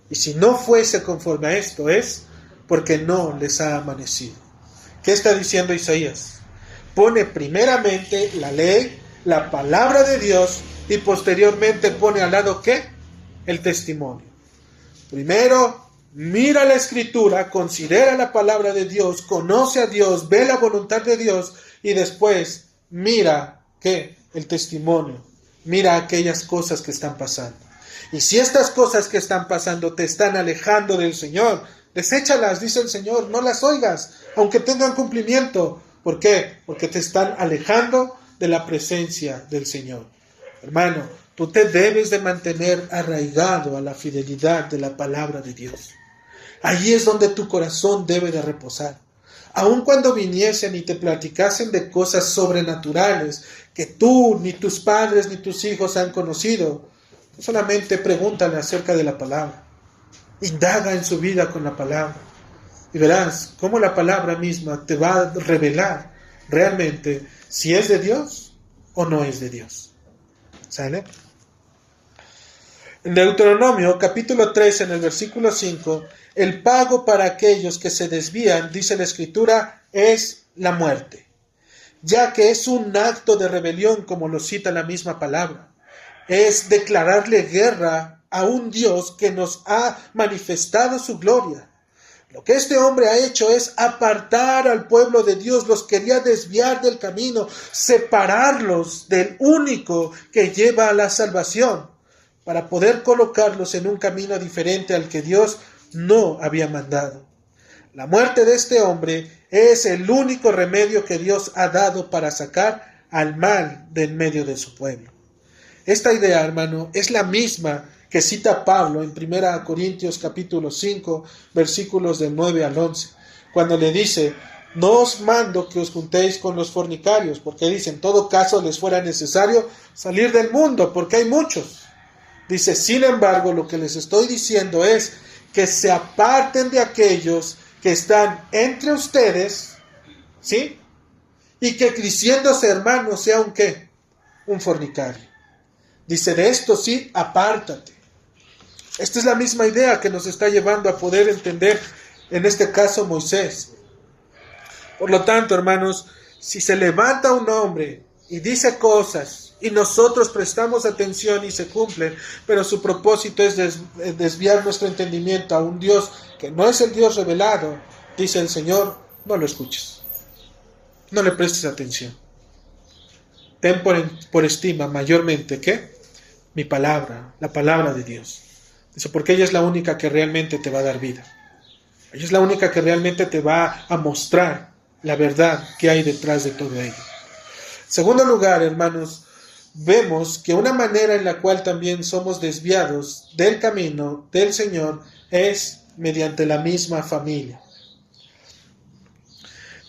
Y si no fuese conforme a esto, es porque no les ha amanecido. ¿Qué está diciendo Isaías? Pone primeramente la ley, la palabra de Dios, y posteriormente pone al lado ¿qué? El testimonio. Primero mira la escritura, considera la palabra de Dios, conoce a Dios, ve la voluntad de Dios, y después mira ¿qué? El testimonio. Mira aquellas cosas que están pasando. Y si estas cosas que están pasando te están alejando del Señor, deséchalas, dice el Señor, no las oigas, aunque tengan cumplimiento, ¿Por qué? Porque te están alejando de la presencia del Señor. Hermano, tú te debes de mantener arraigado a la fidelidad de la palabra de Dios. Allí es donde tu corazón debe de reposar. Aun cuando viniesen y te platicasen de cosas sobrenaturales que tú, ni tus padres, ni tus hijos han conocido, solamente pregúntale acerca de la palabra. Indaga en su vida con la palabra. Y verás cómo la palabra misma te va a revelar realmente si es de Dios o no es de Dios. ¿Sale? En Deuteronomio capítulo 3, en el versículo 5, el pago para aquellos que se desvían, dice la Escritura, es la muerte, ya que es un acto de rebelión, como lo cita la misma palabra. Es declararle guerra a un Dios que nos ha manifestado su gloria. Lo que este hombre ha hecho es apartar al pueblo de Dios, los quería desviar del camino, separarlos del único que lleva a la salvación, para poder colocarlos en un camino diferente al que Dios no había mandado. La muerte de este hombre es el único remedio que Dios ha dado para sacar al mal de en medio de su pueblo. Esta idea, hermano, es la misma que cita Pablo en 1 Corintios capítulo 5, versículos del 9 al 11, cuando le dice: no os mando que os juntéis con los fornicarios, porque dice, en todo caso les fuera necesario salir del mundo, porque hay muchos. Dice, sin embargo, lo que les estoy diciendo es que se aparten de aquellos que están entre ustedes, ¿sí? Y que creciéndose hermano sea un ¿qué? Un fornicario. Dice, de esto sí, apártate. Esta es la misma idea que nos está llevando a poder entender, en este caso, Moisés. Por lo tanto, hermanos, si se levanta un hombre y dice cosas y nosotros prestamos atención y se cumplen, pero su propósito es desviar nuestro entendimiento a un Dios que no es el Dios revelado, dice el Señor, no lo escuches. No le prestes atención. Ten por estima mayormente, ¿qué? Mi palabra, la palabra de Dios. Dice, porque ella es la única que realmente te va a dar vida. Ella es la única que realmente te va a mostrar la verdad que hay detrás de todo ello. En segundo lugar, hermanos, vemos que una manera en la cual también somos desviados del camino del Señor es mediante la misma familia.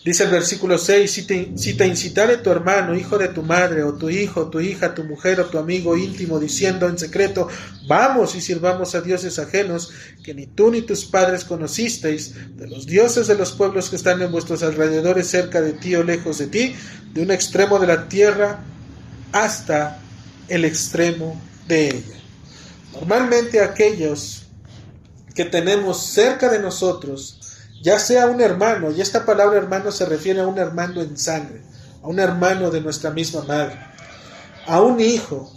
Dice el versículo 6, si te incitare tu hermano, hijo de tu madre, o tu hijo, tu hija, tu mujer, o tu amigo íntimo, diciendo en secreto, vamos y sirvamos a dioses ajenos, que ni tú ni tus padres conocisteis, de los dioses de los pueblos que están en vuestros alrededores, cerca de ti o lejos de ti, de un extremo de la tierra hasta el extremo de ella. Normalmente aquellos que tenemos cerca de nosotros, ya sea un hermano, y esta palabra hermano se refiere a un hermano en sangre, a un hermano de nuestra misma madre, a un hijo,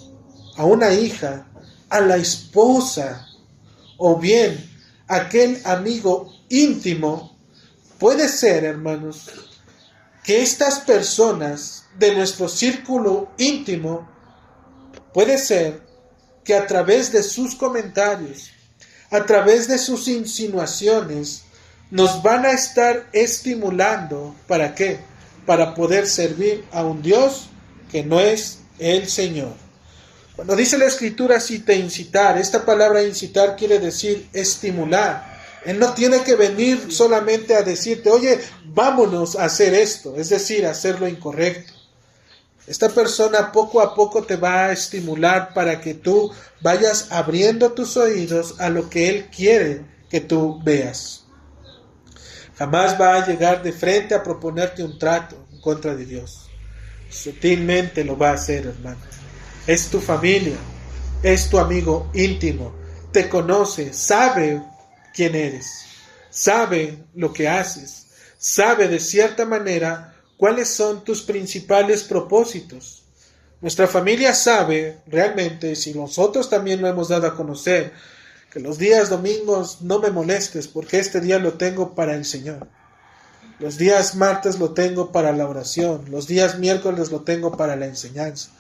a una hija, a la esposa, o bien aquel amigo íntimo, puede ser, hermanos, que estas personas de nuestro círculo íntimo, puede ser que a través de sus comentarios, a través de sus insinuaciones, nos van a estar estimulando, ¿para qué? Para poder servir a un Dios que no es el Señor. Cuando dice la Escritura incitar, esta palabra incitar quiere decir estimular. Él no tiene que venir solamente a decirte, oye, vámonos a hacer esto, es decir, a hacer lo incorrecto. Esta persona poco a poco te va a estimular para que tú vayas abriendo tus oídos a lo que Él quiere que tú veas. Jamás va a llegar de frente a proponerte un trato en contra de Dios. Sutilmente lo va a hacer, hermano. Es tu familia, es tu amigo íntimo, te conoce, sabe quién eres, sabe lo que haces, sabe de cierta manera cuáles son tus principales propósitos. Nuestra familia sabe realmente, si nosotros también lo hemos dado a conocer, que los días domingos no me molestes porque este día lo tengo para el Señor. Los días martes lo tengo para la oración. Los días miércoles lo tengo para la enseñanza.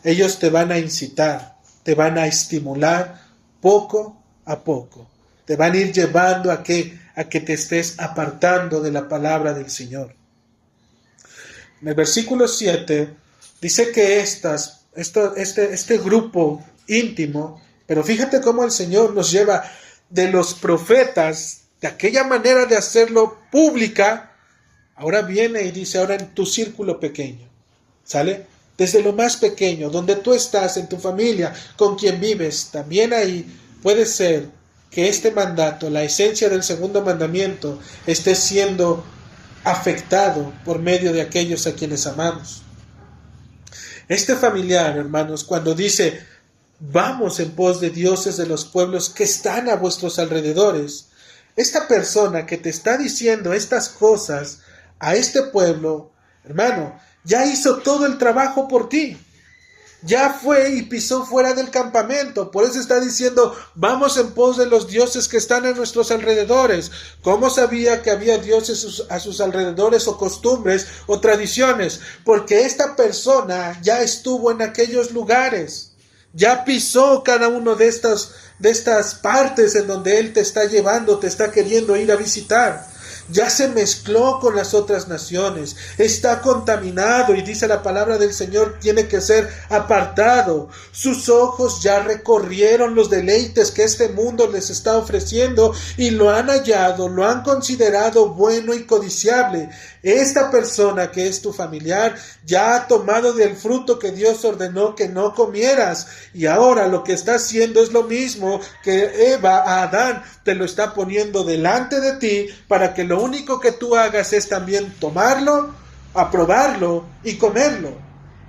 Ellos te van a incitar, te van a estimular poco a poco. Te van a ir llevando a que te estés apartando de la palabra del Señor. En el versículo 7 dice que este grupo íntimo, pero fíjate cómo el Señor nos lleva de los profetas, de aquella manera de hacerlo pública, ahora viene y dice, ahora en tu círculo pequeño, ¿sale? Desde lo más pequeño, donde tú estás, en tu familia, con quien vives, también ahí puede ser que este mandato, la esencia del segundo mandamiento, esté siendo afectado por medio de aquellos a quienes amamos. Este familiar, hermanos, cuando dice, vamos en pos de dioses de los pueblos que están a vuestros alrededores, esta persona que te está diciendo estas cosas a este pueblo, hermano, ya hizo todo el trabajo por ti. Ya fue y pisó fuera del campamento. Por eso está diciendo, vamos en pos de los dioses que están a nuestros alrededores. ¿Cómo sabía que había dioses a sus alrededores o costumbres o tradiciones? Porque esta persona ya estuvo en aquellos lugares. Ya pisó cada uno de estas partes en donde Él te está llevando, te está queriendo ir a visitar. Ya se mezcló con las otras naciones, está contaminado y dice la palabra del Señor, tiene que ser apartado. Sus ojos ya recorrieron los deleites que este mundo les está ofreciendo y lo han hallado, lo han considerado bueno y codiciable. Esta persona que es tu familiar ya ha tomado del fruto que Dios ordenó que no comieras y ahora lo que está haciendo es lo mismo que Eva a Adán, te lo está poniendo delante de ti para que lo único que tú hagas es también tomarlo, aprobarlo y comerlo.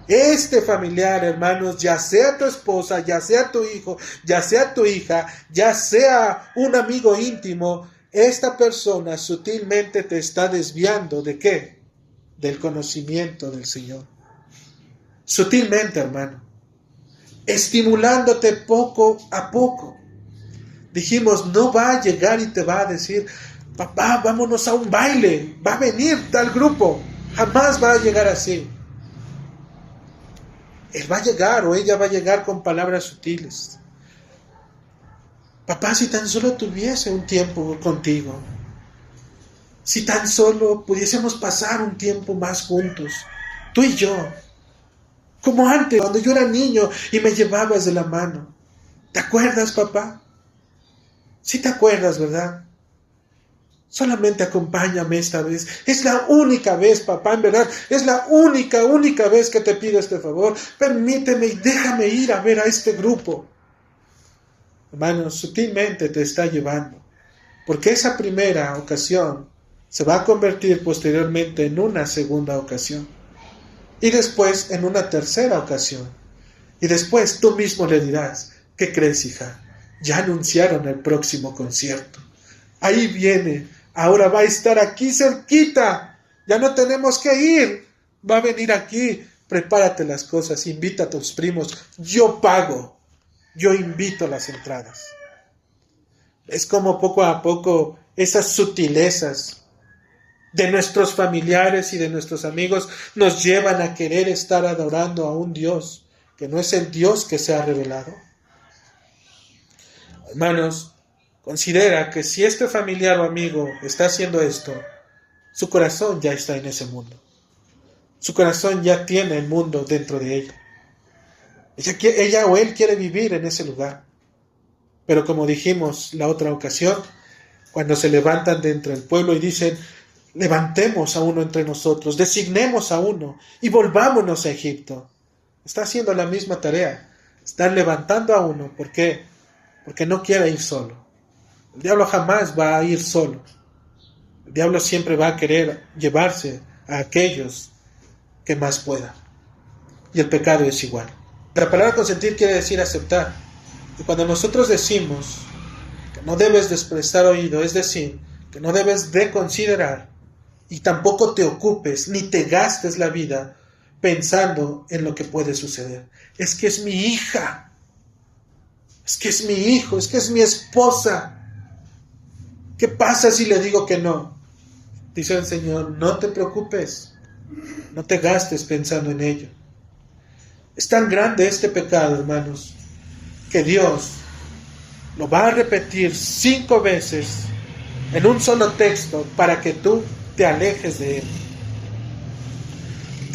Este familiar, hermanos, ya sea tu esposa, ya sea tu hijo, ya sea tu hija, ya sea un amigo íntimo, esta persona sutilmente te está desviando ¿de qué? Del conocimiento del Señor. Sutilmente, hermano. Estimulándote poco a poco. Dijimos, no va a llegar y te va a decir, papá, vámonos a un baile, va a venir tal grupo. Jamás va a llegar así. Él va a llegar o ella va a llegar con palabras sutiles. Papá, si tan solo tuviese un tiempo contigo, si tan solo pudiésemos pasar un tiempo más juntos, tú y yo, como antes, cuando yo era niño y me llevabas de la mano. ¿Te acuerdas, papá? Sí te acuerdas, ¿verdad? Solamente acompáñame esta vez. Es la única vez, papá, en verdad. Es la única vez que te pido este favor. Permíteme y déjame ir a ver a este grupo. Hermano, sutilmente te está llevando. Porque esa primera ocasión se va a convertir posteriormente en una segunda ocasión. Y después en una tercera ocasión. Y después tú mismo le dirás, ¿qué crees, hija? Ya anunciaron el próximo concierto. Ahí viene. Ahora va a estar aquí cerquita. Ya no tenemos que ir. Va a venir aquí. Prepárate las cosas. Invita a tus primos. Yo pago. Yo invito las entradas. Es como poco a poco esas sutilezas de nuestros familiares y de nuestros amigos nos llevan a querer estar adorando a un Dios que no es el Dios que se ha revelado. Hermanos, considera que si este familiar o amigo está haciendo esto, su corazón ya está en ese mundo. Su corazón ya tiene el mundo dentro de ella. Ella o él quiere vivir en ese lugar. Pero como dijimos la otra ocasión, cuando se levantan de entre el pueblo y dicen, levantemos a uno entre nosotros, designemos a uno y volvámonos a Egipto. Está haciendo la misma tarea. Están levantando a uno. ¿Por qué? Porque no quiere ir solo. El diablo jamás va a ir solo. El diablo siempre va a querer llevarse a aquellos que más puedan. Y el pecado es igual. La palabra consentir quiere decir aceptar. Y cuando nosotros decimos que no debes prestar oído, es decir, que no debes de considerar y tampoco te ocupes ni te gastes la vida pensando en lo que puede suceder. Es que es mi hija. Es que es mi hijo. Es que es mi esposa. ¿Qué pasa si le digo que no? Dice el Señor, no te preocupes. No te gastes pensando en ello. Es tan grande este pecado, hermanos, que Dios lo va a repetir 5 veces en un solo texto para que tú te alejes de él.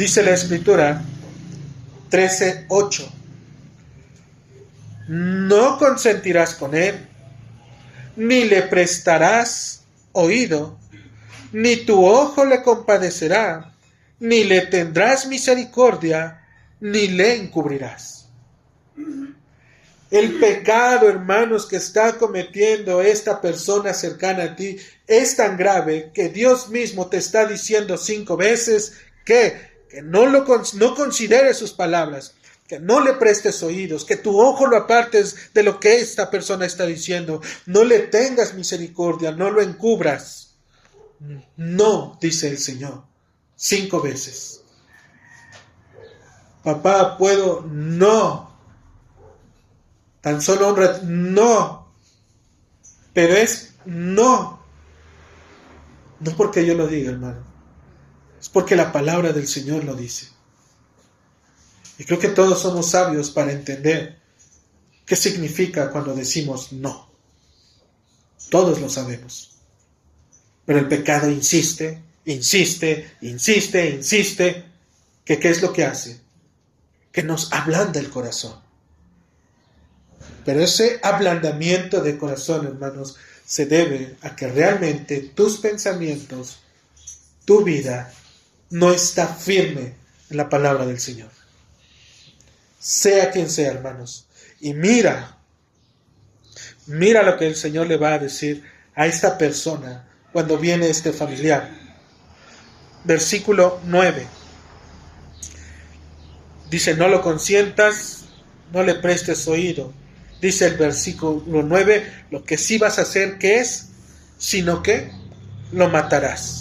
Dice la Escritura 13:8. No consentirás con él, ni le prestarás oído, ni tu ojo le compadecerá, ni le tendrás misericordia, ni le encubrirás. El pecado, hermanos, que está cometiendo esta persona cercana a ti es tan grave que Dios mismo te está diciendo 5 veces que no consideres sus palabras, que no le prestes oídos, que tu ojo lo apartes de lo que esta persona está diciendo, no le tengas misericordia, no lo encubras. No, dice el Señor, 5 veces. Papá, ¿puedo? No. Tan solo un rato, no. Pero es no. No porque yo lo diga, hermano. Es porque la palabra del Señor lo dice. Y creo que todos somos sabios para entender qué significa cuando decimos no. Todos lo sabemos. Pero el pecado insiste. ¿Qué es lo que hace? Que nos ablanda el corazón. Pero ese ablandamiento de corazón, hermanos, se debe a que realmente tus pensamientos, tu vida, no está firme en la palabra del Señor. Sea quien sea, hermanos. Y mira lo que el Señor le va a decir a esta persona cuando viene este familiar. Versículo 9. Dice, no lo consientas, no le prestes oído. Dice el versículo 9, lo que sí vas a hacer, ¿qué es? Sino que lo matarás.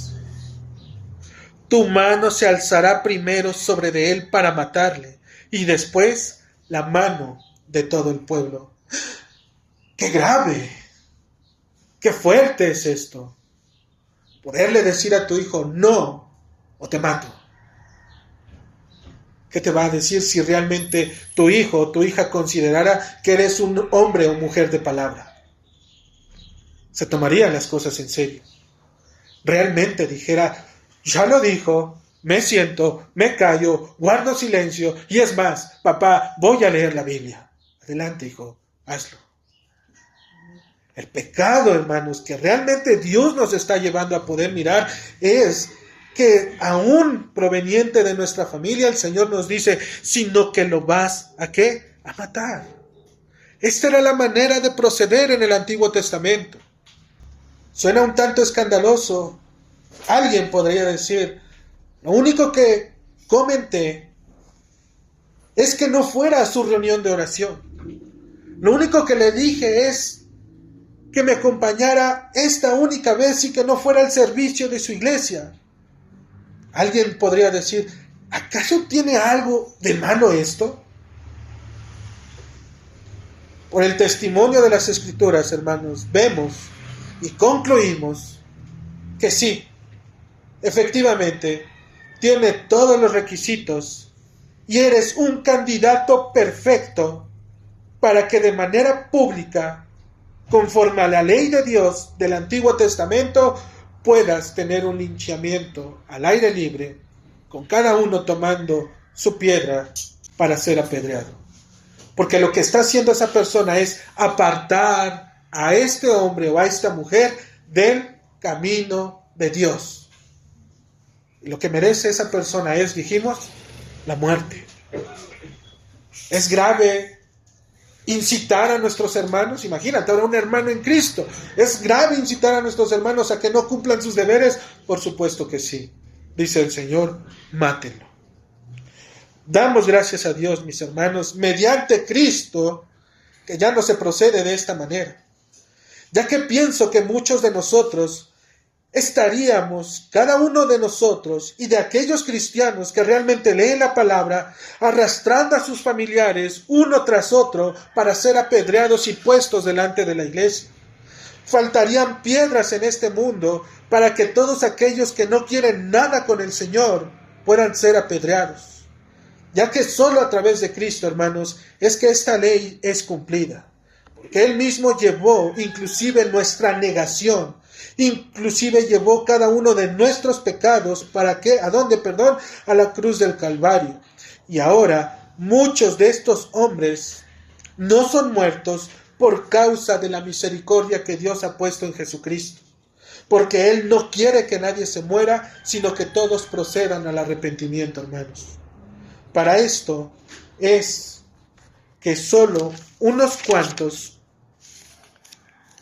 Tu mano se alzará primero sobre de él para matarle, y después la mano de todo el pueblo. ¡Qué grave! ¡Qué fuerte es esto! Poderle decir a tu hijo, no, o te mato. ¿Qué te va a decir si realmente tu hijo o tu hija considerara que eres un hombre o mujer de palabra? Se tomarían las cosas en serio. Realmente dijera, ya lo dijo, me siento, me callo, guardo silencio, y es más, papá, voy a leer la Biblia. Adelante, hijo, hazlo. El pecado, hermanos, que realmente Dios nos está llevando a poder mirar es que aún proveniente de nuestra familia, el Señor nos dice, sino que lo vas ¿a qué? A matar. Esta era la manera de proceder en el Antiguo Testamento. Suena un tanto escandaloso. Alguien podría decir, lo único que comenté es que no fuera a su reunión de oración. Lo único que le dije es que me acompañara esta única vez y que no fuera al servicio de su iglesia. Alguien podría decir, ¿acaso tiene algo de malo esto? Por el testimonio de las Escrituras, hermanos, vemos y concluimos que sí, efectivamente, tiene todos los requisitos y eres un candidato perfecto para que de manera pública, conforme a la ley de Dios del Antiguo Testamento, puedas tener un linchamiento al aire libre, con cada uno tomando su piedra para ser apedreado. Porque lo que está haciendo esa persona es apartar a este hombre o a esta mujer del camino de Dios. Y lo que merece esa persona es, dijimos, la muerte. Es grave incitar a nuestros hermanos, imagínate, ahora un hermano en Cristo, ¿es grave incitar a nuestros hermanos a que no cumplan sus deberes? Por supuesto que sí. Dice el Señor, mátenlo. Damos gracias a Dios, mis hermanos, mediante Cristo, que ya no se procede de esta manera, ya que pienso que muchos de nosotros estaríamos, cada uno de nosotros y de aquellos cristianos que realmente leen la palabra, arrastrando a sus familiares uno tras otro para ser apedreados y puestos delante de la iglesia. Faltarían piedras en este mundo para que todos aquellos que no quieren nada con el Señor puedan ser apedreados, ya que solo a través de Cristo, hermanos, es que esta ley es cumplida, porque Él mismo llevó inclusive nuestra negación. Inclusive llevó cada uno de nuestros pecados, ¿para qué? ¿A dónde? Perdón, a la cruz del Calvario. Y ahora muchos de estos hombres no son muertos por causa de la misericordia que Dios ha puesto en Jesucristo. Porque Él no quiere que nadie se muera, sino que todos procedan al arrepentimiento, hermanos. Para esto es que solo unos cuantos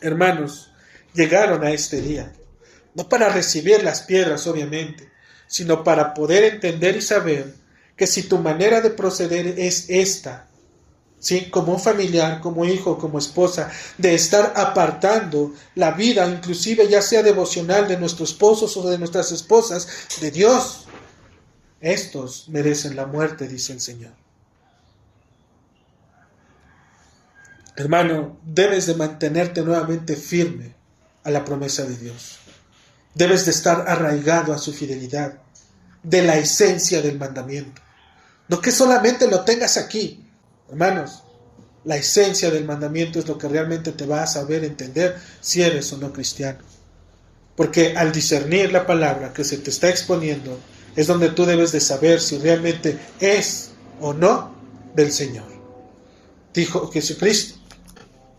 hermanos llegaron a este día. No para recibir las piedras, obviamente, sino para poder entender y saber que si tu manera de proceder es esta, ¿sí? Como un familiar, como hijo, como esposa, de estar apartando la vida, inclusive ya sea devocional de nuestros esposos o de nuestras esposas, de Dios, estos merecen la muerte, dice el Señor. Hermano, debes de mantenerte nuevamente firme a la promesa de Dios. Debes de estar arraigado a su fidelidad, de la esencia del mandamiento. No que solamente lo tengas aquí. Hermanos, la esencia del mandamiento es lo que realmente te va a saber entender si eres o no cristiano. Porque al discernir la palabra que se te está exponiendo, es donde tú debes de saber si realmente es o no del Señor. Dijo Jesucristo: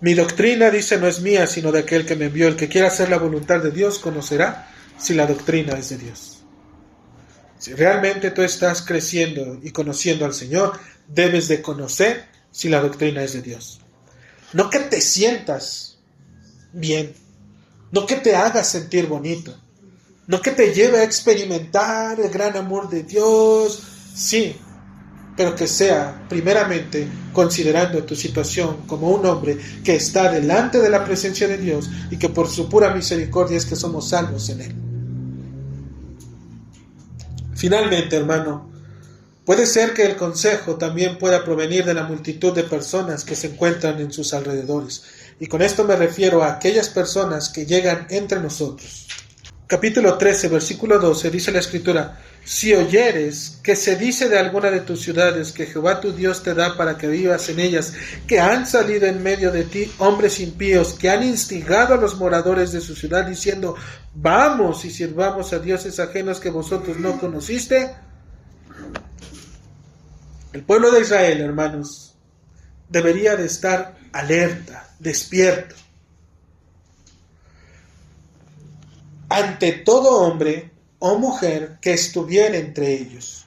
mi doctrina, dice, no es mía, sino de aquel que me envió. El que quiera hacer la voluntad de Dios conocerá si la doctrina es de Dios. Si realmente tú estás creciendo y conociendo al Señor, debes de conocer si la doctrina es de Dios. No que te sientas bien, no que te hagas sentir bonito, no que te lleve a experimentar el gran amor de Dios, sí, pero que sea primeramente considerando tu situación como un hombre que está delante de la presencia de Dios y que por su pura misericordia es que somos salvos en Él. Finalmente, hermano, puede ser que el consejo también pueda provenir de la multitud de personas que se encuentran en sus alrededores. Y con esto me refiero a aquellas personas que llegan entre nosotros. Capítulo 13, versículo 12, dice la Escritura: si oyeres que se dice de alguna de tus ciudades que Jehová tu Dios te da para que vivas en ellas, que han salido en medio de ti hombres impíos, que han instigado a los moradores de su ciudad, diciendo: vamos y sirvamos a dioses ajenos que vosotros no conociste. El pueblo de Israel, hermanos, debería de estar alerta, despierto, ante todo hombre o mujer que estuviera entre ellos,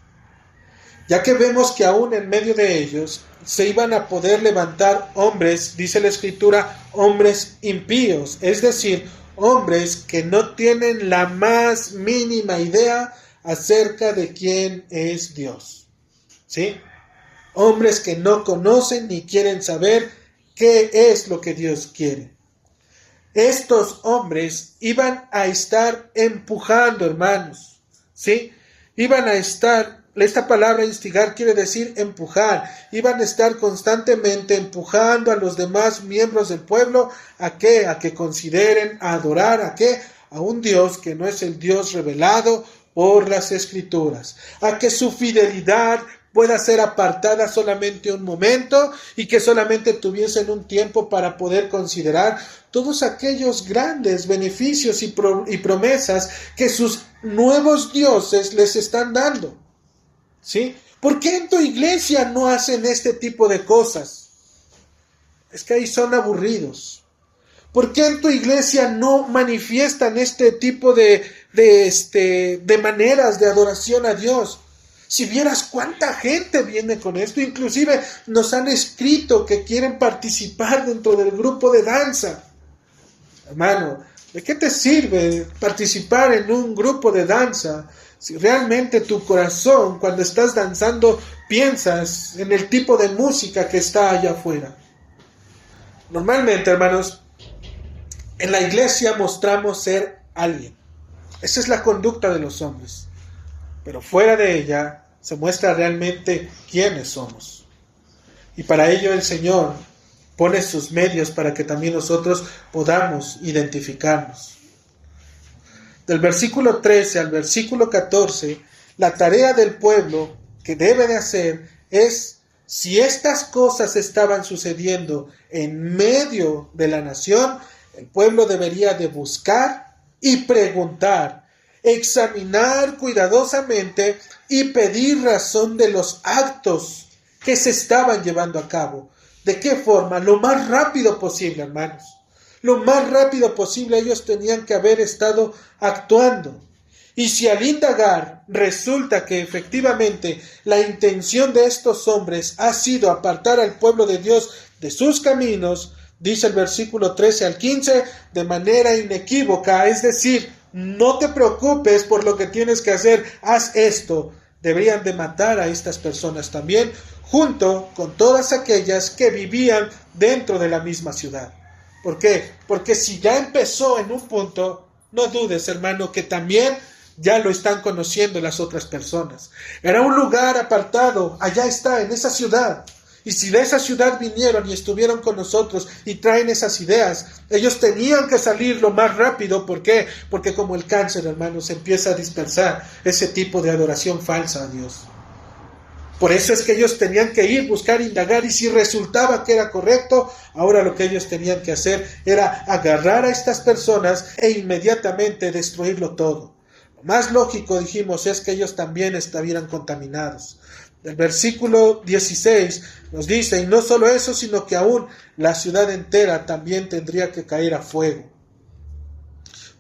ya que vemos que aún en medio de ellos se iban a poder levantar hombres, dice la Escritura, hombres impíos, es decir, hombres que no tienen la más mínima idea acerca de quién es Dios, ¿sí? Hombres que no conocen ni quieren saber qué es lo que Dios quiere. Estos hombres iban a estar empujando, hermanos, ¿sí? Iban a estar, esta palabra instigar quiere decir empujar, iban a estar constantemente empujando a los demás miembros del pueblo, ¿a qué? A que consideren, a adorar, ¿a qué? A un Dios que no es el Dios revelado por las Escrituras, a que su fidelidad pueda ser apartada solamente un momento y que solamente tuviesen un tiempo para poder considerar todos aquellos grandes beneficios y promesas que sus nuevos dioses les están dando, ¿sí? ¿Por qué en tu iglesia no hacen este tipo de cosas? Es que ahí son aburridos. ¿Por qué en tu iglesia no manifiestan este tipo de maneras de adoración a Dios? Si vieras cuánta gente viene con esto, inclusive nos han escrito que quieren participar dentro del grupo de danza. Hermano, ¿de qué te sirve participar en un grupo de danza si realmente tu corazón, cuando estás danzando, piensas en el tipo de música que está allá afuera? Normalmente, hermanos, en la iglesia mostramos ser alguien. Esa es la conducta de los hombres. Pero fuera de ella se muestra realmente quiénes somos. Y para ello el Señor pone sus medios para que también nosotros podamos identificarnos. Del versículo 13 al versículo 14, la tarea del pueblo que debe de hacer es, si estas cosas estaban sucediendo en medio de la nación, el pueblo debería de buscar y preguntar, examinar cuidadosamente y pedir razón de los actos que se estaban llevando a cabo. ¿De qué forma? Lo más rápido posible, hermanos. Lo más rápido posible ellos tenían que haber estado actuando. Y si al indagar resulta que efectivamente la intención de estos hombres ha sido apartar al pueblo de Dios de sus caminos, dice el versículo 13 al 15, de manera inequívoca, es decir, no te preocupes por lo que tienes que hacer, haz esto. Deberían de matar a estas personas también, junto con todas aquellas que vivían dentro de la misma ciudad. ¿Por qué? Porque si ya empezó en un punto, no dudes, hermano, que también ya lo están conociendo las otras personas. Era un lugar apartado, allá está, en esa ciudad. Y si de esa ciudad vinieron y estuvieron con nosotros y traen esas ideas, ellos tenían que salir lo más rápido. ¿Por qué? Porque como el cáncer, hermanos, empieza a dispersar ese tipo de adoración falsa a Dios. Por eso es que ellos tenían que ir, buscar, indagar, y si resultaba que era correcto, ahora lo que ellos tenían que hacer era agarrar a estas personas e inmediatamente destruirlo todo. Lo más lógico, dijimos, es que ellos también estuvieran contaminados. El versículo 16 nos dice, y no solo eso, sino que aún la ciudad entera también tendría que caer a fuego.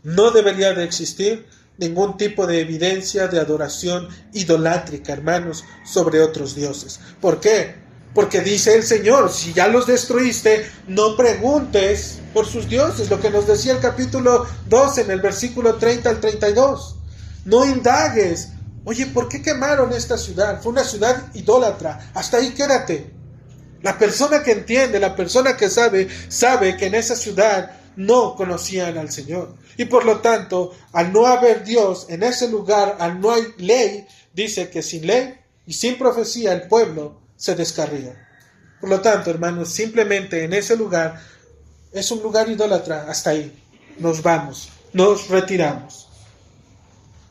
No debería de existir ningún tipo de evidencia de adoración idolátrica, hermanos, sobre otros dioses. ¿Por qué? Porque dice el Señor, si ya los destruiste, no preguntes por sus dioses, lo que nos decía el capítulo 12 en el versículo 30 al 32. No indagues. Oye, ¿por qué quemaron esta ciudad? Fue una ciudad idólatra. Hasta ahí quédate. La persona que entiende, la persona que sabe que en esa ciudad no conocían al Señor. Y por lo tanto, al no haber Dios en ese lugar, al no hay ley, dice que sin ley y sin profecía el pueblo se descarría. Por lo tanto, hermanos, simplemente en ese lugar es un lugar idólatra. Hasta ahí nos vamos, nos retiramos.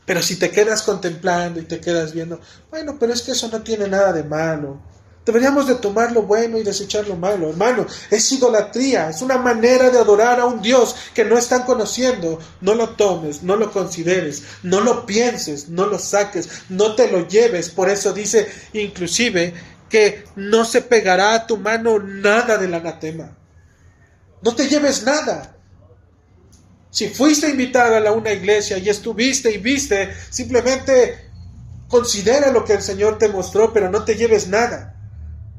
Pero si te quedas contemplando y te quedas viendo, bueno, pero es que eso no tiene nada de malo. Deberíamos de tomar lo bueno y desechar lo malo. Hermano, es idolatría, es una manera de adorar a un Dios que no están conociendo. No lo tomes, no lo consideres, no lo pienses, no lo saques, no te lo lleves. Por eso dice inclusive que no se pegará a tu mano nada del anatema. No te lleves nada. Si fuiste invitado a una iglesia y estuviste y viste, simplemente considera lo que el Señor te mostró, pero no te lleves nada.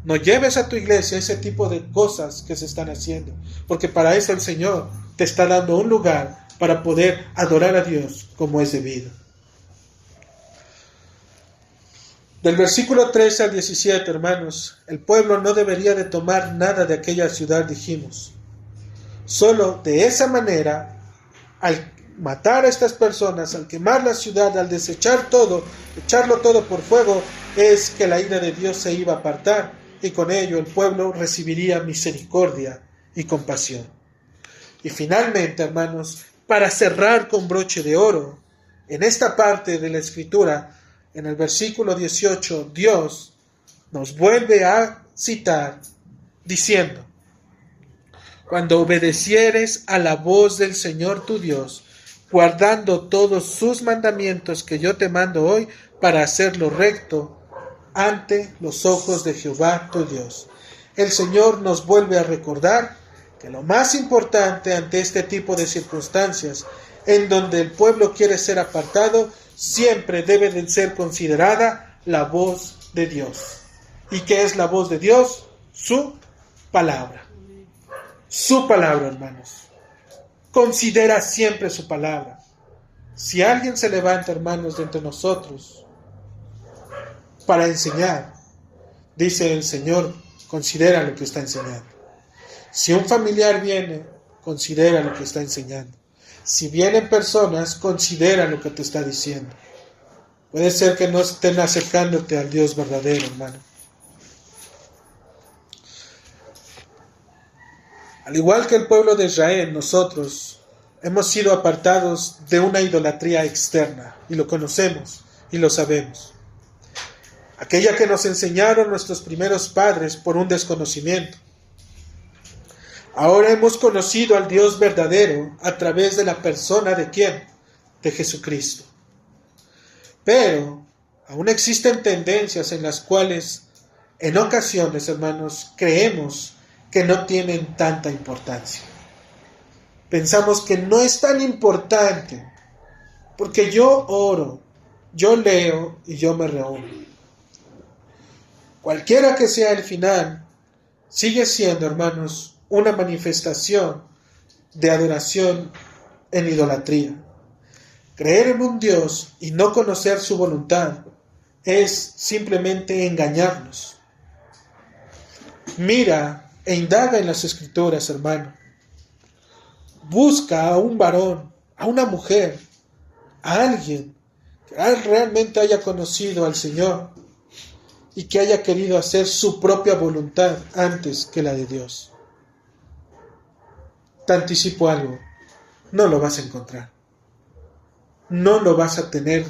No lleves a tu iglesia ese tipo de cosas que se están haciendo, porque para eso el Señor te está dando un lugar para poder adorar a Dios como es debido. Del versículo 13 al 17, hermanos, el pueblo no debería de tomar nada de aquella ciudad, dijimos. Solo de esa manera, al matar a estas personas, al quemar la ciudad, al desechar todo, echarlo todo por fuego, es que la ira de Dios se iba a apartar y con ello el pueblo recibiría misericordia y compasión. Y finalmente, hermanos, para cerrar con broche de oro, en esta parte de la Escritura, en el versículo 18, Dios nos vuelve a citar diciendo: cuando obedecieres a la voz del Señor tu Dios, guardando todos sus mandamientos que yo te mando hoy para hacerlo recto ante los ojos de Jehová tu Dios. El Señor nos vuelve a recordar que lo más importante ante este tipo de circunstancias, en donde el pueblo quiere ser apartado, siempre debe de ser considerada la voz de Dios. ¿Y qué es la voz de Dios? Su palabra. Su palabra, hermanos. Considera siempre su palabra. Si alguien se levanta, hermanos, de entre nosotros para enseñar, dice el Señor, considera lo que está enseñando. Si un familiar viene, considera lo que está enseñando. Si vienen personas, considera lo que te está diciendo. Puede ser que no estén acercándote al Dios verdadero, hermano. Al igual que el pueblo de Israel, nosotros hemos sido apartados de una idolatría externa, y lo conocemos y lo sabemos. Aquella que nos enseñaron nuestros primeros padres por un desconocimiento. Ahora hemos conocido al Dios verdadero a través de la persona de ¿quién? De Jesucristo. Pero aún existen tendencias en las cuales en ocasiones, hermanos, creemos que no tienen tanta importancia. Pensamos que no es tan importante porque yo oro, yo leo y yo me reúno. Cualquiera que sea el final, sigue siendo, hermanos, una manifestación de adoración en idolatría. Creer en un Dios y no conocer su voluntad es simplemente engañarnos. Mira e indaga en las Escrituras, hermano. Busca a un varón, a una mujer, a alguien que realmente haya conocido al Señor y que haya querido hacer su propia voluntad antes que la de Dios. Te anticipo algo, no lo vas a encontrar. No lo vas a tener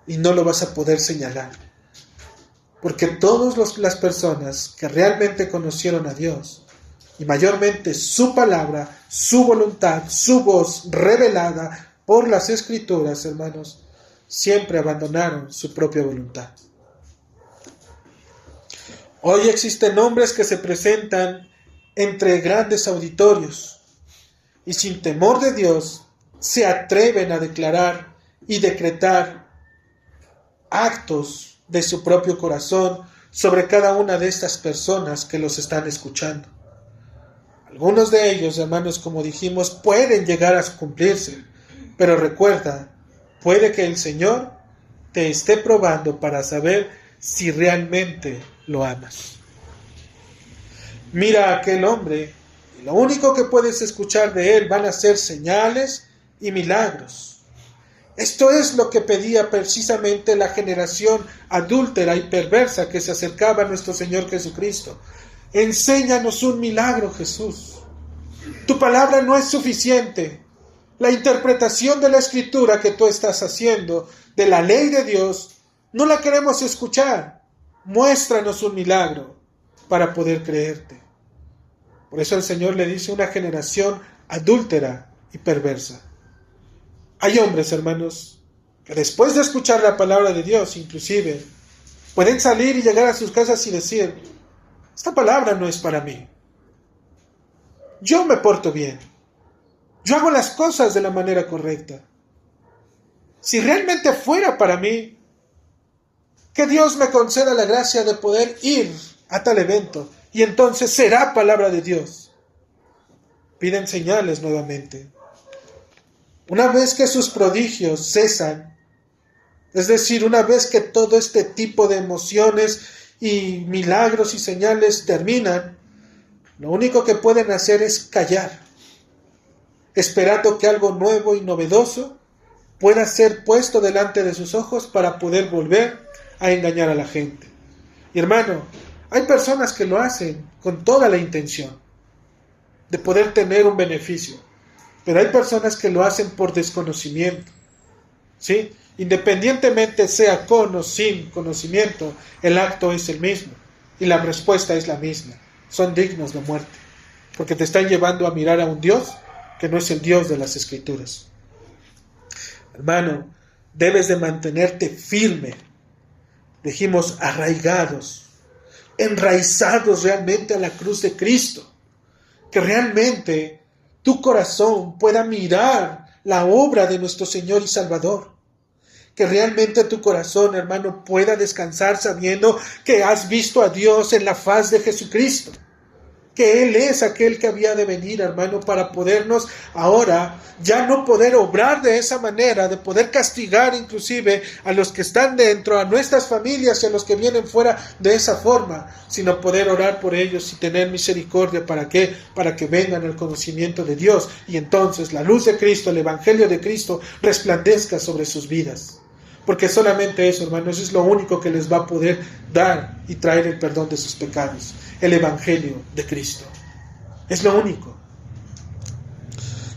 y no lo vas a poder señalar. Porque todas las personas que realmente conocieron a Dios, y mayormente su palabra, su voluntad, su voz revelada por las Escrituras, hermanos, siempre abandonaron su propia voluntad. Hoy existen hombres que se presentan entre grandes auditorios y sin temor de Dios se atreven a declarar y decretar actos de su propio corazón sobre cada una de estas personas que los están escuchando. Algunos de ellos, hermanos, como dijimos, pueden llegar a cumplirse, pero recuerda, puede que el Señor te esté probando para saber si realmente lo amas. Mira a aquel hombre, y lo único que puedes escuchar de él van a ser señales y milagros. Esto es lo que pedía precisamente la generación adúltera y perversa que se acercaba a nuestro Señor Jesucristo. Enséñanos un milagro, Jesús. Tu palabra no es suficiente. La interpretación de la Escritura que tú estás haciendo, de la ley de Dios, no la queremos escuchar. Muéstranos un milagro para poder creerte. Por eso el Señor le dice una generación adúltera y perversa. Hay hombres, hermanos, que después de escuchar la palabra de Dios, inclusive, pueden salir y llegar a sus casas y decir: esta palabra no es para mí. Yo me porto bien. Yo hago las cosas de la manera correcta. Si realmente fuera para mí, que Dios me conceda la gracia de poder ir a tal evento, y entonces será palabra de Dios. Piden señales nuevamente. Una vez que sus prodigios cesan, es decir, una vez que todo este tipo de emociones y milagros y señales terminan, lo único que pueden hacer es callar, esperando que algo nuevo y novedoso pueda ser puesto delante de sus ojos para poder volver a engañar a la gente. Y hermano, hay personas que lo hacen con toda la intención de poder tener un beneficio, pero hay personas que lo hacen por desconocimiento, ¿sí? Independientemente sea con o sin conocimiento, el acto es el mismo y la respuesta es la misma. Son dignos de muerte, porque te están llevando a mirar a un Dios que no es el Dios de las Escrituras. Hermano, debes de mantenerte firme. Dijimos arraigados, enraizados realmente a la cruz de Cristo. Que realmente tu corazón pueda mirar la obra de nuestro Señor y Salvador. Que realmente tu corazón, hermano, pueda descansar sabiendo que has visto a Dios en la faz de Jesucristo. Que Él es aquel que había de venir, hermano, para podernos ahora ya no poder obrar de esa manera, de poder castigar inclusive a los que están dentro, a nuestras familias y a los que vienen fuera de esa forma, sino poder orar por ellos y tener misericordia. ¿Para qué? Para que vengan al conocimiento de Dios y entonces la luz de Cristo, el Evangelio de Cristo resplandezca sobre sus vidas. Porque solamente eso, hermanos, es lo único que les va a poder dar y traer el perdón de sus pecados. El Evangelio de Cristo. Es lo único.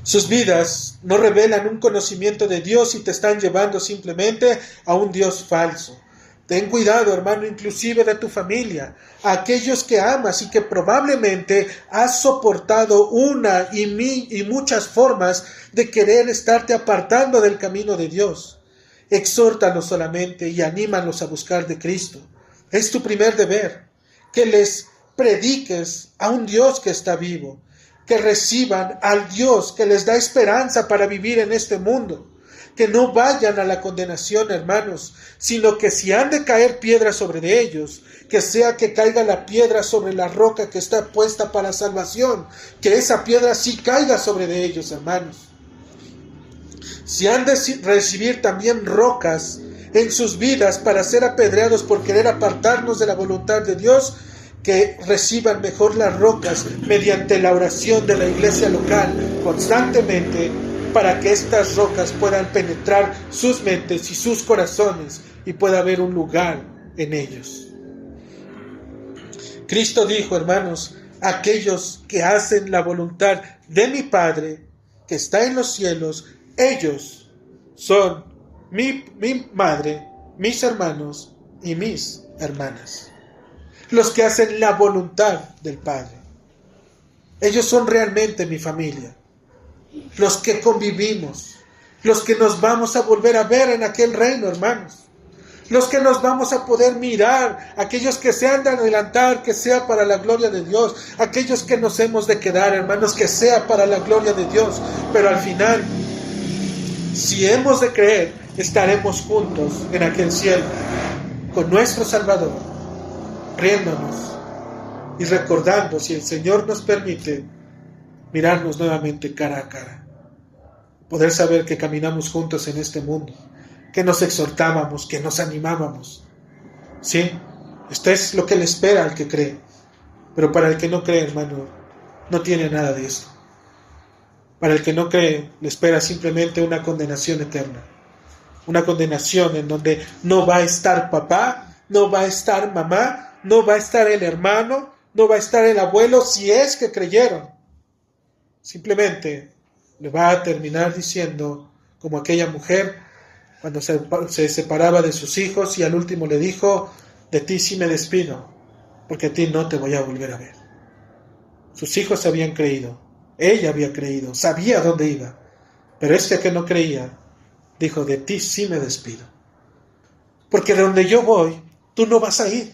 Sus vidas no revelan un conocimiento de Dios y te están llevando simplemente a un Dios falso. Ten cuidado, hermano, inclusive de tu familia, a aquellos que amas y que probablemente has soportado una y muchas formas de querer estarte apartando del camino de Dios. Exhórtalos solamente y anímalos a buscar de Cristo. Es tu primer deber, que les prediques a un Dios que está vivo, que reciban al Dios que les da esperanza para vivir en este mundo. Que no vayan a la condenación, hermanos, sino que si han de caer piedras sobre de ellos, que sea que caiga la piedra sobre la roca que está puesta para salvación, que esa piedra sí caiga sobre de ellos, hermanos. Si han de recibir también rocas en sus vidas para ser apedreados por querer apartarnos de la voluntad de Dios, que reciban mejor las rocas mediante la oración de la iglesia local constantemente, para que estas rocas puedan penetrar sus mentes y sus corazones y pueda haber un lugar en ellos. Cristo dijo, hermanos, aquellos que hacen la voluntad de mi Padre que está en los cielos, ellos son mi madre, mis hermanos y mis hermanas. Los que hacen la voluntad del Padre. Ellos son realmente mi familia. Los que convivimos, los que nos vamos a volver a ver en aquel reino, hermanos, los que nos vamos a poder mirar, aquellos que se han de adelantar, que sea para la gloria de Dios, aquellos que nos hemos de quedar, hermanos, que sea para la gloria de Dios, pero al final, si hemos de creer, estaremos juntos en aquel cielo, con nuestro Salvador, riéndonos y recordando, si el Señor nos permite, mirarnos nuevamente cara a cara, poder saber que caminamos juntos en este mundo, que nos exhortábamos, que nos animábamos. Sí, esto es lo que le espera al que cree, pero para el que no cree, hermano, no tiene nada de esto. Para el que no cree, le espera simplemente una condenación eterna, una condenación en donde no va a estar papá, no va a estar mamá, no va a estar el hermano, no va a estar el abuelo, si es que creyeron. Simplemente le va a terminar diciendo, como aquella mujer, cuando se separaba de sus hijos y al último le dijo, de ti sí me despido, porque a ti no te voy a volver a ver. Sus hijos habían creído, ella había creído, sabía dónde iba, pero este que no creía, dijo, de ti sí me despido, porque de donde yo voy, tú no vas a ir,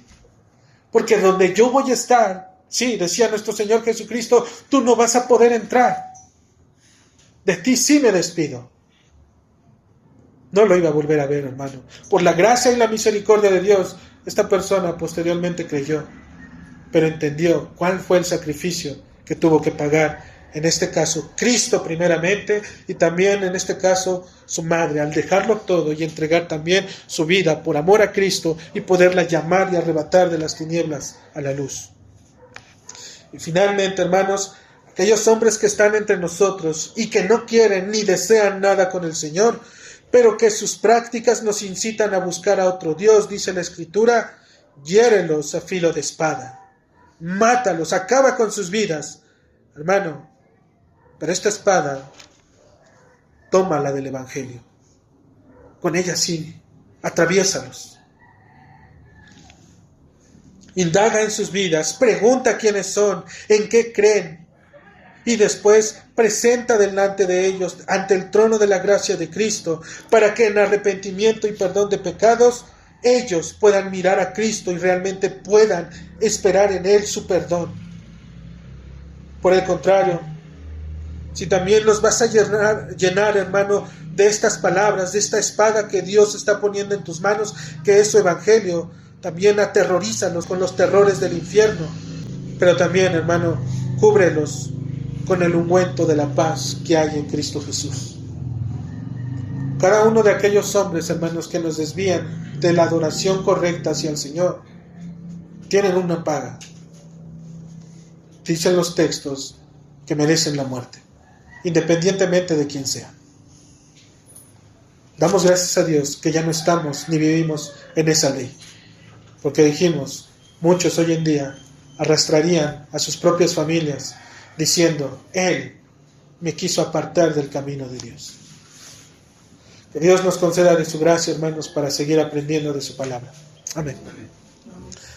porque donde yo voy a estar, sí, decía nuestro Señor Jesucristo, tú no vas a poder entrar. De ti sí me despido. No lo iba a volver a ver, hermano. Por la gracia y la misericordia de Dios, esta persona posteriormente creyó, pero entendió cuál fue el sacrificio que tuvo que pagar. En este caso, Cristo primeramente, y también en este caso, su madre, al dejarlo todo y entregar también su vida por amor a Cristo y poderla llamar y arrebatar de las tinieblas a la luz. Y finalmente, hermanos, aquellos hombres que están entre nosotros y que no quieren ni desean nada con el Señor, pero que sus prácticas nos incitan a buscar a otro Dios, dice la Escritura, hiérelos a filo de espada, mátalos, acaba con sus vidas. Hermano, pero esta espada, tómala del Evangelio. Con ella sí, atraviésalos. Indaga en sus vidas, pregunta quiénes son, en qué creen, y después presenta delante de ellos, ante el trono de la gracia de Cristo, para que en arrepentimiento y perdón de pecados, ellos puedan mirar a Cristo y realmente puedan esperar en Él su perdón. Por el contrario, si también los vas a llenar, hermano, de estas palabras, de esta espada que Dios está poniendo en tus manos, que es su Evangelio, también aterrorízalos con los terrores del infierno, pero también, hermano, cúbrelos con el ungüento de la paz que hay en Cristo Jesús. Cada uno de aquellos hombres, hermanos, que nos desvían de la adoración correcta hacia el Señor, tienen una paga. Dicen los textos que merecen la muerte, independientemente de quién sea. Damos gracias a Dios que ya no estamos ni vivimos en esa ley, porque dijimos, muchos hoy en día arrastrarían a sus propias familias diciendo, Él me quiso apartar del camino de Dios. Que Dios nos conceda de su gracia, hermanos, para seguir aprendiendo de su palabra. Amén.